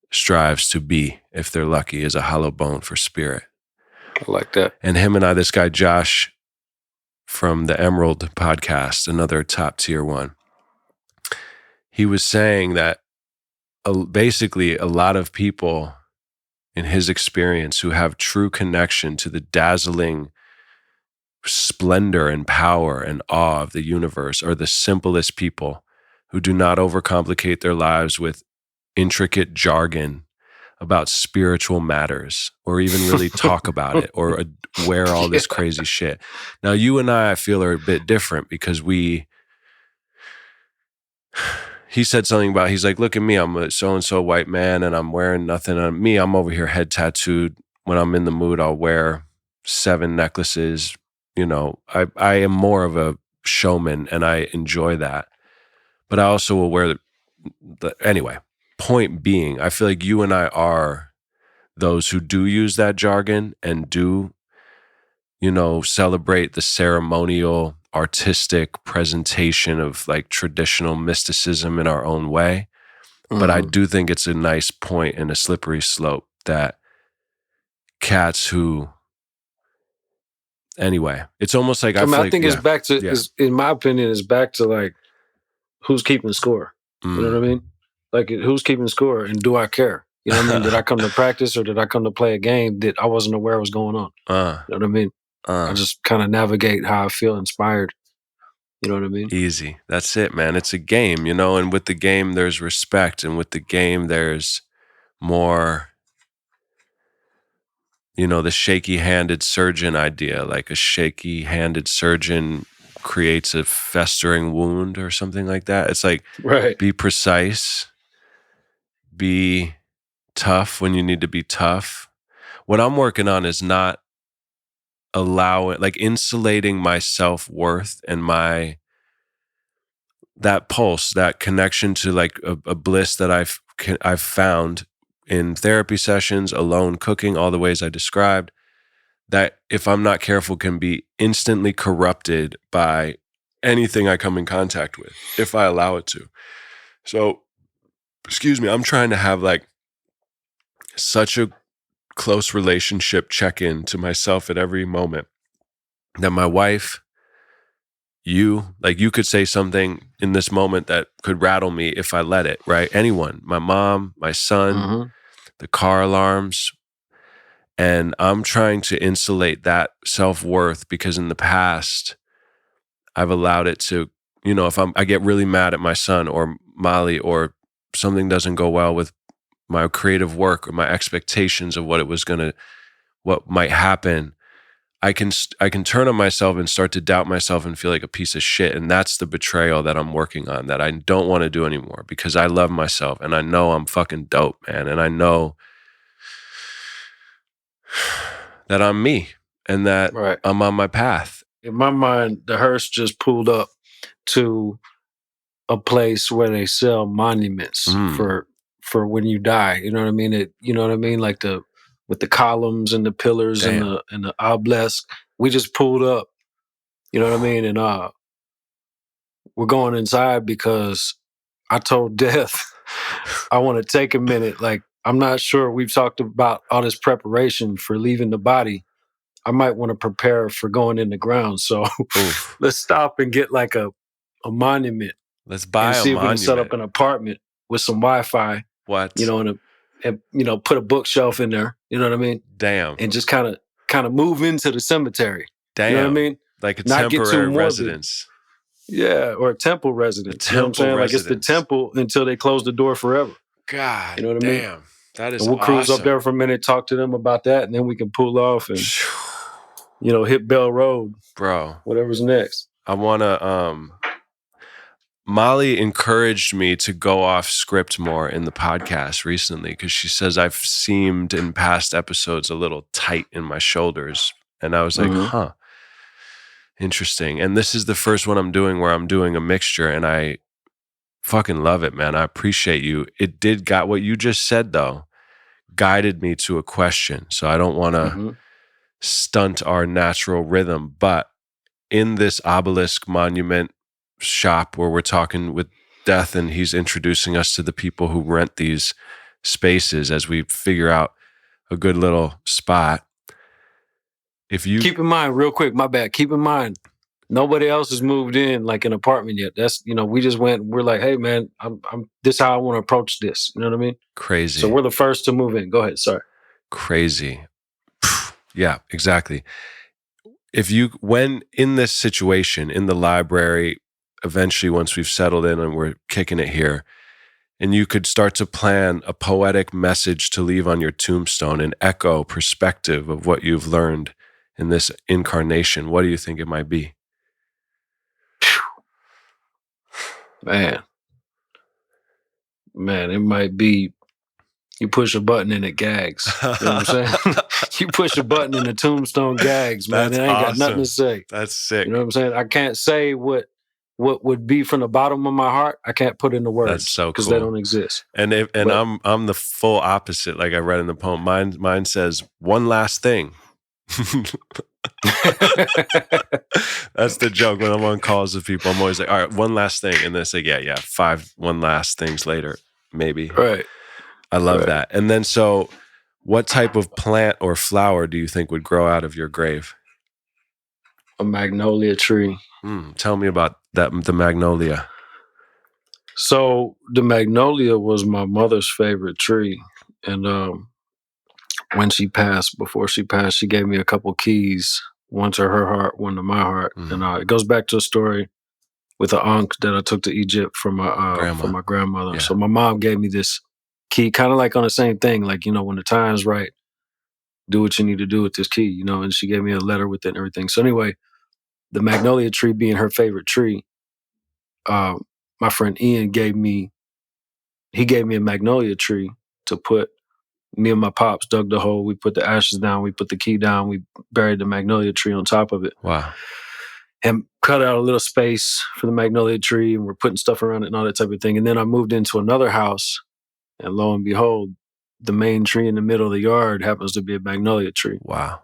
strives to be, if they're lucky, is a hollow bone for spirit. I like that. And him and I, this guy Josh from the Emerald podcast, another top tier one, he was saying that basically a lot of people in his experience who have true connection to the dazzling splendor and power and awe of the universe are the simplest people who do not overcomplicate their lives with intricate jargon about spiritual matters or even really talk about it or wear all this crazy shit. Now, you and I feel are a bit different because he said something about, he's like, look at me, I'm a so-and-so white man and I'm wearing nothing on me. I'm over here head tattooed. When I'm in the mood, I'll wear 7 necklaces. You know, I am more of a showman and I enjoy that. But I also will wear anyway, point being, I feel like you and I are those who do use that jargon and do, you know, celebrate the ceremonial, artistic presentation of like traditional mysticism in our own way. But I do think it's a nice point and a slippery slope that cats who, anyway, it's almost like I think it's back to, in my opinion, it's back to like, who's keeping score? You know what I mean? Like, who's keeping score and do I care? You know what I mean? Did I come to practice or did I come to play a game that I wasn't aware was going on? You know what I mean? I just kind of navigate how I feel inspired. You know what I mean? Easy. That's it, man. It's a game, you know, and with the game, there's respect. And with the game, there's more, you know, the shaky-handed surgeon idea, like a shaky-handed surgeon creates a festering wound or something like that. It's like, be precise, be tough when you need to be tough. What I'm working on is not allowing, like insulating my self-worth and that pulse, that connection to like a bliss that I've found in therapy sessions, alone, cooking, all the ways I described, that if I'm not careful can be instantly corrupted by anything I come in contact with, if I allow it to. So, excuse me, I'm trying to have like such a close relationship check-in to myself at every moment that my wife, you could say something in this moment that could rattle me if I let it, right? Anyone, my mom, my son, the car alarms. And I'm trying to insulate that self-worth because in the past, I've allowed it to, you know, if I get really mad at my son or Molly or something doesn't go well with my creative work or my expectations of what might happen, I can turn on myself and start to doubt myself and feel like a piece of shit. And that's the betrayal that I'm working on, that I don't want to do anymore because I love myself and I know I'm fucking dope, man. And I know that I'm me and that I'm on my path. In my mind, the hearse just pulled up to a place where they sell monuments for when you die. You know what I mean? You know what I mean? Like with the columns and the pillars and the obelisk. We just pulled up. You know what I mean? And we're going inside because I told Death I want to take a minute. Like, I'm not sure. We've talked about all this preparation for leaving the body. I might want to prepare for going in the ground. So let's stop and get like a monument. Let's buy and see if we can set up an apartment with some Wi-Fi. What? You know, and you know, put a bookshelf in there. You know what I mean? Damn. And just kind of kind of move into the cemetery. Damn. You know what I mean? Like a Not get too temporary morbid. residence. Yeah, or a temple residence. You know what I'm saying? Like it's the temple until they close the door forever. God, you know what I mean? Damn. That is And we'll cruise up there for a minute, talk to them about that, and then we can pull off and, hit Bell Road. Bro. Whatever's next. I want to, Molly encouraged me to go off script more in the podcast recently because she says I've seemed in past episodes a little tight in my shoulders. And I was like, huh, interesting. And this is the first one I'm doing where I'm doing a mixture, and I fucking love it, man. I appreciate you. It got what you just said, though, guided me to a question. So I don't want to stunt our natural rhythm. But in this obelisk monument shop where we're talking with Death and he's introducing us to the people who rent these spaces as we figure out a good little spot. If you keep in mind, real quick, my bad, keep in mind, nobody else has moved in like an apartment yet. That's, we just went, we're like, hey man, I'm this is how I want to approach this. You know what I mean? Crazy. So we're the first to move in. Go ahead. Sorry. Crazy. Yeah, exactly. When in this situation, in the library, eventually once we've settled in and we're kicking it here, and you could start to plan a poetic message to leave on your tombstone, an echo perspective of what you've learned in this incarnation, what do you think it might be? Man, it might be you push a button and it gags. You know what I'm saying? You push a button and the tombstone gags, man. That's it ain't awesome. Got nothing to say. That's sick. You know what I'm saying? I can't say what would be from the bottom of my heart. I can't put into words. That's so cool. Because they don't exist. And I'm the full opposite, like I read in the poem. Mine says, one last thing. That's the joke when I'm on calls with people. I'm always like, all right, one last thing. And they say, yeah, 5 one last things later, maybe. Right. I love that. And then, so what type of plant or flower do you think would grow out of your grave? A magnolia tree. Tell me about the magnolia. So the magnolia was my mother's favorite tree. And before she passed, she gave me a couple keys, one to her heart, one to my heart. And it goes back to a story with an ankh that I took to Egypt from my grandmother. Yeah. So my mom gave me this key, kind of like on the same thing, like, when the time's right, do what you need to do with this key, and she gave me a letter with it and everything. So anyway, the magnolia tree being her favorite tree, my friend Ian gave me a magnolia tree to put. Me and my pops dug the hole, we put the ashes down, we put the key down, we buried the magnolia tree on top of it. Wow. And cut out a little space for the magnolia tree, and we're putting stuff around it and all that type of thing. And then I moved into another house, and lo and behold, the main tree in the middle of the yard happens to be a magnolia tree. Wow.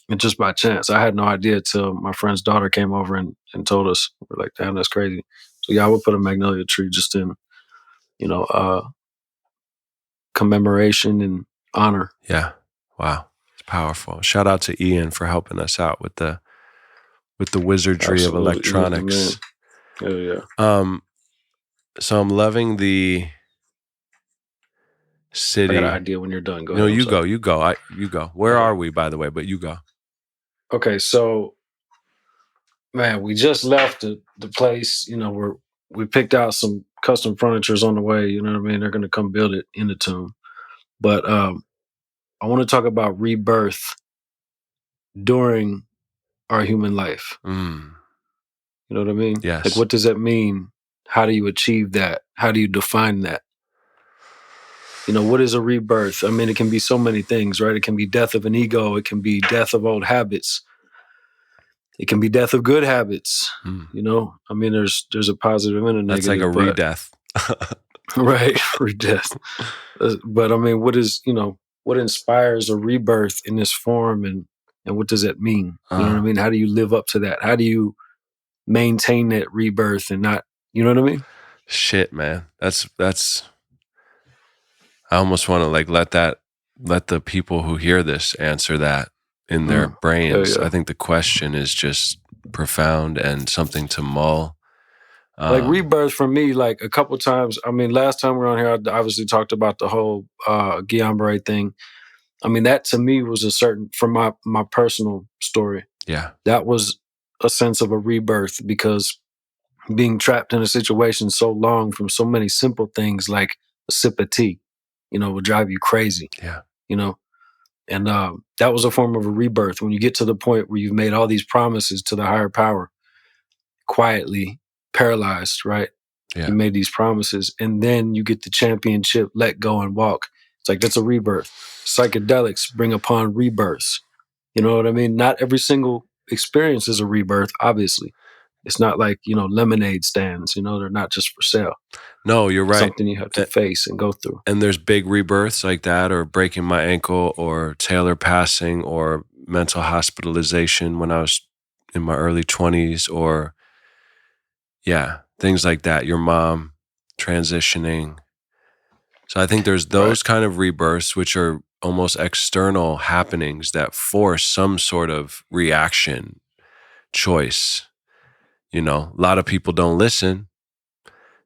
And just by chance, I had no idea till my friend's daughter came over and told us. We're like, damn, that's crazy. So yeah, I would put a magnolia tree just in, commemoration and honor. Yeah. Wow. It's powerful. Shout out to Ian for helping us out with the wizardry of electronics. Yeah. So I'm loving the city. I got an idea when you're done. Go no, ahead. You go. You go. Where are we, by the way? But you go. Okay, so man, we just left the place. We picked out some custom furnitures on the way. You know what I mean? They're going to come build it in the tomb. But I want to talk about rebirth during our human life. You know what I mean? Yes. Like, what does that mean? How do you achieve that? How do you define that? What is a rebirth? I mean, it can be so many things, right? It can be death of an ego. It can be death of old habits. It can be death of good habits. I mean, there's a positive and a negative. That's like a re-death. Right, re-death. But I mean, what inspires a rebirth in this form, and what does that mean? You know what I mean? How do you live up to that? How do you maintain that rebirth and not, you know what I mean? Shit, man. That's I almost want to let the people who hear this answer that in their brains. Yeah. I think the question is just profound and something to mull. Like rebirth for me, like a couple times. I mean, last time we were on here, I obviously talked about the whole Guillain-Barré thing. I mean, that to me was from my personal story, Yeah. that was a sense of a rebirth, because being trapped in a situation so long from so many simple things like a sip of tea, will drive you crazy, Yeah. you know? And that was a form of a rebirth. When you get to the point where you've made all these promises to the higher power, quietly paralyzed, right? Yeah. You made these promises, and then you get the championship, let go and walk. It's like, that's a rebirth. Psychedelics bring upon rebirths. You know what I mean? Not every single experience is a rebirth, obviously. It's not like, lemonade stands, they're not just for sale. No, you're right. Something you have to face and go through. And there's big rebirths like that, or breaking my ankle, or Taylor passing, or mental hospitalization when I was in my early 20s, or things like that. Your mom transitioning. So I think there's those kind of rebirths, which are almost external happenings that force some sort of reaction, choice. A lot of people don't listen.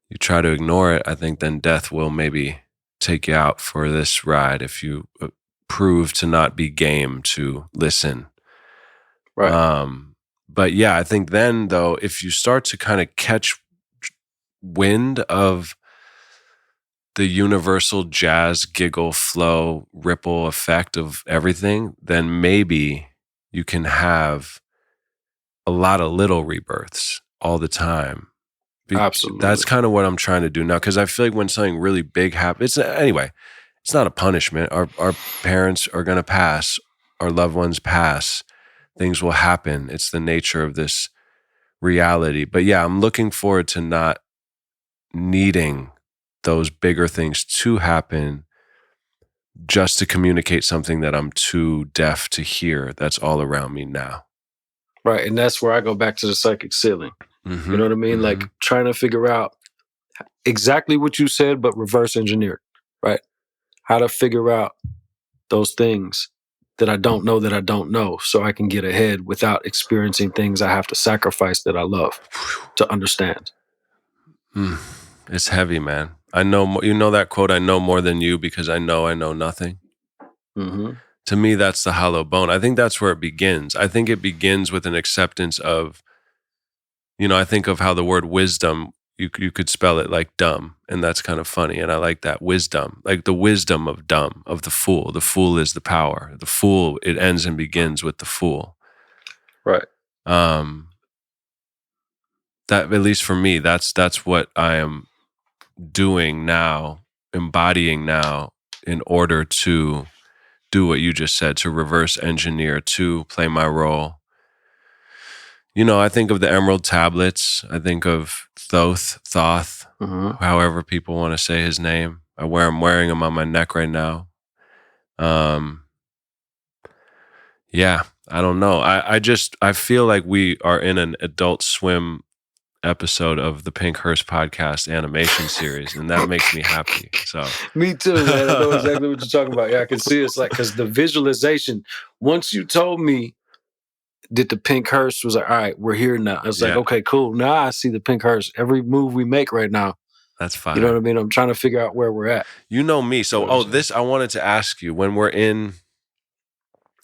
You try to ignore it. I think then death will maybe take you out for this ride if you prove to not be game to listen. Right. But yeah, I think then though, if you start to kind of catch wind of the universal jazz giggle flow ripple effect of everything, then maybe you can have a lot of little rebirths all the time. Absolutely. That's kind of what I'm trying to do now, because I feel like when something really big happens, it's not a punishment. Our parents are going to pass, our loved ones pass, things will happen. It's the nature of this reality. But yeah, I'm looking forward to not needing those bigger things to happen just to communicate something that I'm too deaf to hear that's all around me now. Right. And that's where I go back to the psychic ceiling. Mm-hmm. You know what I mean? Mm-hmm. Like trying to figure out exactly what you said, but reverse engineered, right? How to figure out those things that I don't know so I can get ahead without experiencing things I have to sacrifice that I love to understand. It's heavy, man. I know, that quote, I know more than you because I know nothing. Mm-hmm. To me, that's the hollow bone. I think that's where it begins. I think it begins with an acceptance of, I think of how the word wisdom, you could spell it like dumb, and that's kind of funny. And I like that, wisdom, like the wisdom of dumb, of the fool. The fool is the power. The fool, it ends and begins with the fool. Right. That, at least for me, that's what I am doing now, embodying now, in order to do what you just said, to reverse engineer, to play my role. I think of the emerald tablets. I think of Thoth, Mm-hmm. however people want to say his name. I'm wearing them on my neck right now. Yeah, I don't know. I feel like we are in an Adult Swim episode of the Pink Hearse podcast animation series, and that makes me happy. So me too, man. I know exactly what you're talking about. Yeah, I can see it's like, because the visualization, once you told me that the Pink Hearse was like, all right, we're here now. I was like, okay, cool. Now I see the Pink Hearse. Every move we make right now. That's fine. You know what I mean? I'm trying to figure out where we're at. You know me. So, I wanted to ask you, when we're in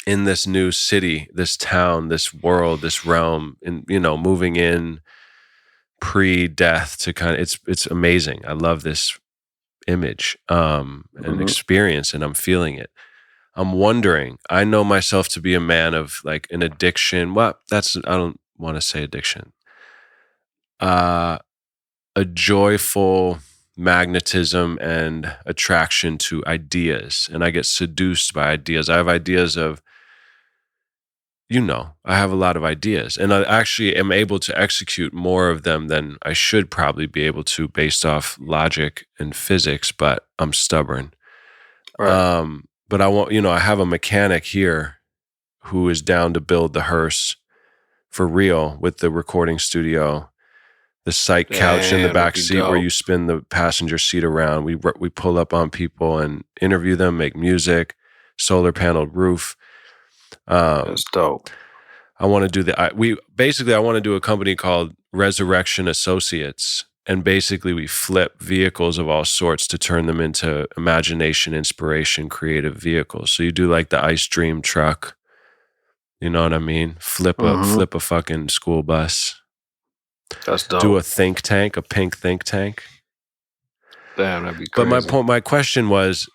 this new city, this town, this world, this realm, and moving in pre-death to kind of, it's amazing. I love this image and experience, and I'm feeling it. I'm wondering, I know myself to be a man of like an addiction. Well, I don't want to say addiction. A joyful magnetism and attraction to ideas. And I get seduced by ideas. I have ideas of, I have a lot of ideas, and I actually am able to execute more of them than I should probably be able to based off logic and physics, but I'm stubborn. Right. But I want, I have a mechanic here who is down to build the hearse for real with the recording studio, the psych couch in the back seat where you spin the passenger seat around. We pull up on people and interview them, make music, solar paneled roof. That's dope. I want to do I want to do a company called Resurrection Associates And basically we flip vehicles of all sorts to turn them into imagination, inspiration, creative vehicles. So you do like the Ice Dream truck, you know what I mean? Flip a fucking school bus. That's dope. Do a think tank, a pink think tank. Damn, that'd be crazy. But my question was,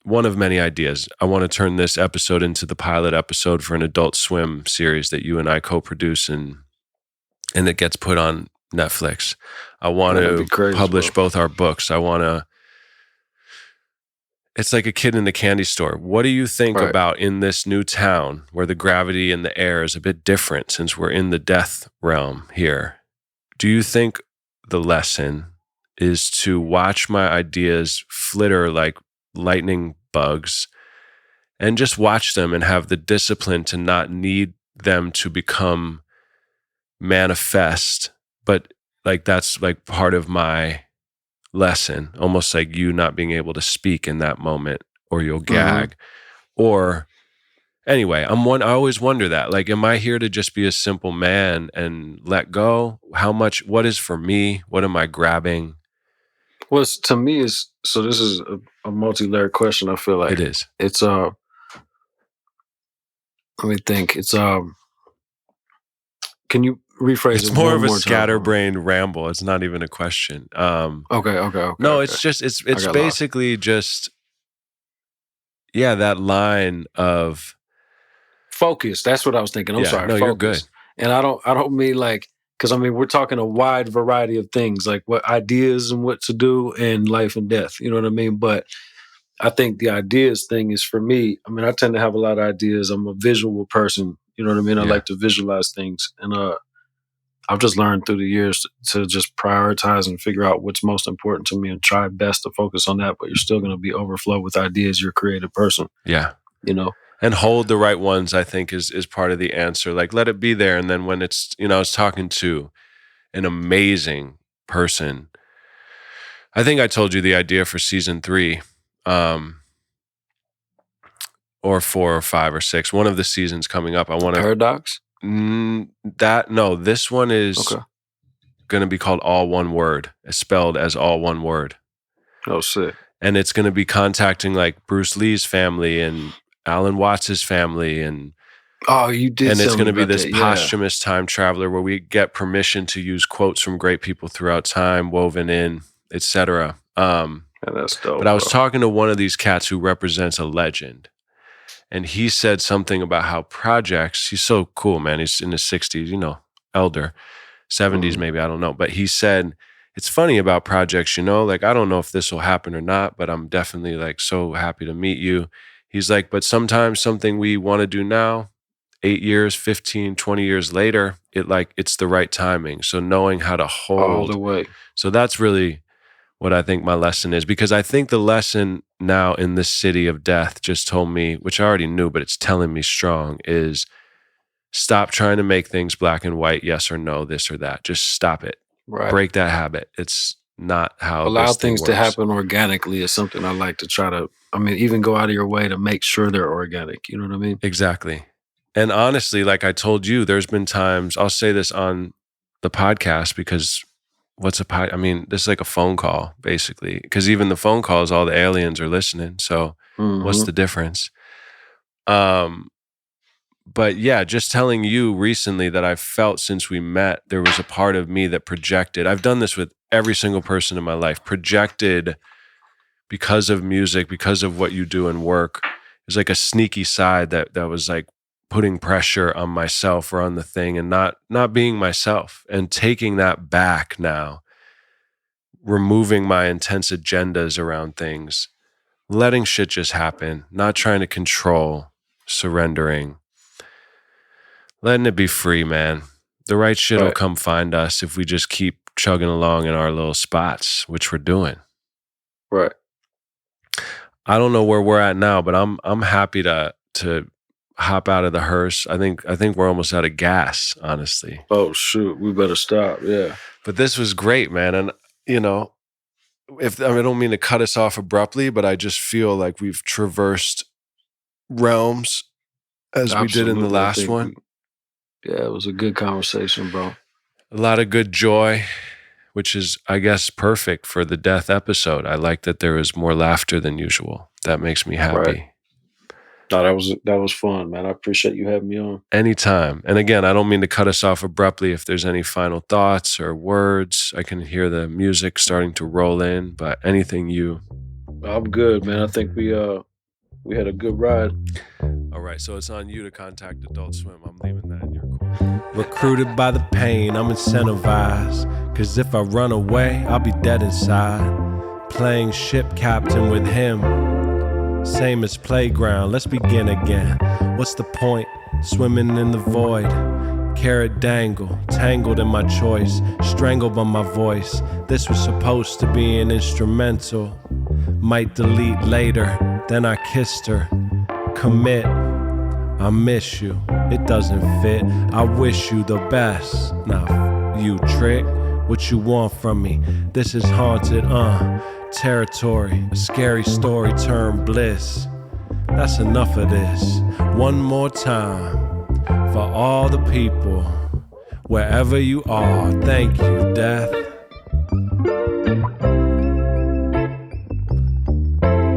one of many ideas. I want to turn this episode into the pilot episode for an Adult Swim series that you and I co-produce, and it gets put on Netflix. I want to publish both our books. I want to. It's like a kid in a candy store. What do you think about in this new town where the gravity in the air is a bit different since we're in the death realm here? Do you think the lesson is to watch my ideas flitter like lightning bugs and just watch them and have the discipline to not need them to become manifest, but like that's like part of my lesson, almost like you not being able to speak in that moment or you'll gag. Or anyway, I always wonder that, like, am I here to just be a simple man and let go? What is for me? What am I grabbing? Well, to me is, so this is a multi-layered question. I feel like it is. It's let me think. It's can you rephrase it? It's more of a scatterbrained ramble. It's not even a question. Okay. No, it's just it's basically just that line of focus. That's what I was thinking. I'm sorry. No, focus. you're good. And I don't mean like, because I mean we're talking a wide variety of things, like what ideas and what to do in life and death. You know what I mean? But I think the ideas thing is for me. I mean, I tend to have a lot of ideas. I'm a visual person. You know what I mean? I like to visualize things, and I've just learned through the years to just prioritize and figure out what's most important to me and try best to focus on that. But you're still going to be overflow with ideas. You're a creative person. Yeah. You know? And hold the right ones, I think, is part of the answer. Like, let it be there. And then when it's, I was talking to an amazing person. I think I told you the idea for season 3, or 4 or 5 or 6. One of the seasons coming up. I want to Paradox? This one is going to be called All One Word. It's spelled as all one word. Oh, sick. And it's going to be contacting like Bruce Lee's family and Alan Watts' family, and you did. And it's going to be this posthumous time traveler where we get permission to use quotes from great people throughout time, woven in, etc. That's dope. But I was talking to one of these cats who represents a legend, and he said something about how projects. He's so cool, man. He's in his 60s, elder, 70s maybe, I don't know. But he said, it's funny about projects, like, I don't know if this will happen or not, but I'm definitely like so happy to meet you. He's like, but sometimes something we want to do now, 8 years, 15, 20 years later, it's the right timing. So knowing how to hold all the way. So that's really what I think my lesson is, because I think the lesson now in this city of death just told me, which I already knew, but it's telling me strong, is stop trying to make things black and white, yes or no, this or that. Just stop it. Right. Break that habit. It's not how allow things to happen organically is something I like to try to, even go out of your way to make sure they're organic. You know what I mean? Exactly. And honestly, like I told you, there's been times, I'll say this on the podcast because this is like a phone call, basically. Because even the phone calls, all the aliens are listening. So what's the difference? But yeah, just telling you recently that I felt since we met, there was a part of me that projected. I've done this with every single person in my life, projected because of music, because of what you do in work. It's like a sneaky side that was like putting pressure on myself or on the thing and not being myself, and taking that back now, removing my intense agendas around things, letting shit just happen, not trying to control, surrendering, letting it be free, man. The right shit will come find us if we just keep chugging along in our little spots, which we're doing. Right. I don't know where we're at now, but I'm happy to hop out of the hearse. I think we're almost out of gas, honestly. Oh shoot, we better stop. Yeah. But this was great, man. And I don't mean to cut us off abruptly, but I just feel like we've traversed realms as we did in the last one. Yeah, it was a good conversation, bro. A lot of good joy, which is, I guess, perfect for the death episode. I like that there was more laughter than usual. That makes me happy. Right. No, that was fun, man. I appreciate you having me on. Anytime. And again, I don't mean to cut us off abruptly. If there's any final thoughts or words, I can hear the music starting to roll in, but anything you... I'm good, man. I think we had a good ride. All right, so it's on you to contact Adult Swim. I'm leaving that in your court. Recruited by the pain, I'm incentivized. Cause if I run away, I'll be dead inside. Playing ship captain with him. Same as playground, let's begin again. What's the point? Swimming in the void. Carrot dangle, tangled in my choice. Strangled by my voice. This was supposed to be an instrumental. Might delete later, then I kissed her. Commit, I miss you, it doesn't fit. I wish you the best. Now, you trick, what you want from me? This is haunted, territory. A scary story turned bliss. That's enough of this. One more time, for all the people, wherever you are, thank you, death.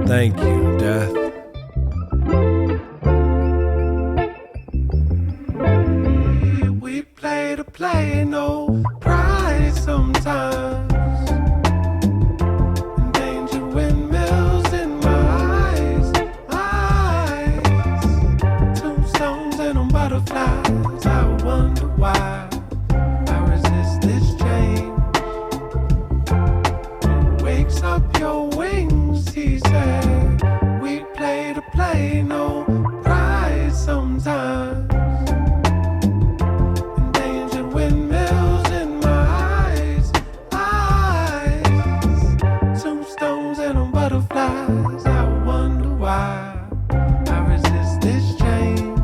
Thank you, death. We play to play, no pride sometimes. Endangered windmills in my eyes. Tombstones and on butterflies. I wonder why I resist this change. It wakes up your wings, he said. We play to play, no pride sometimes. Endangered windmills in my eyes. Tombstones and on butterflies. I wonder why I resist this change.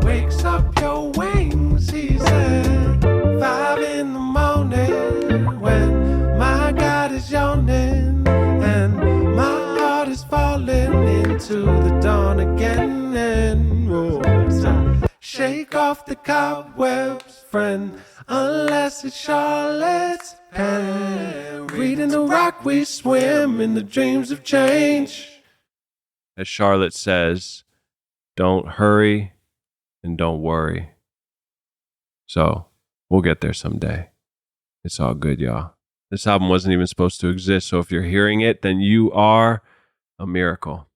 Wakes up your wings, he said. 5 in the morning when my God is yawning and my heart is falling into the dawn again. And shake off the cobwebs, friend, unless it's Charlotte's pen. Reading the rock we swim in the dreams of change. As Charlotte says, don't hurry and don't worry. So, we'll get there someday. It's all good, y'all. This album wasn't even supposed to exist, so if you're hearing it, then you are a miracle.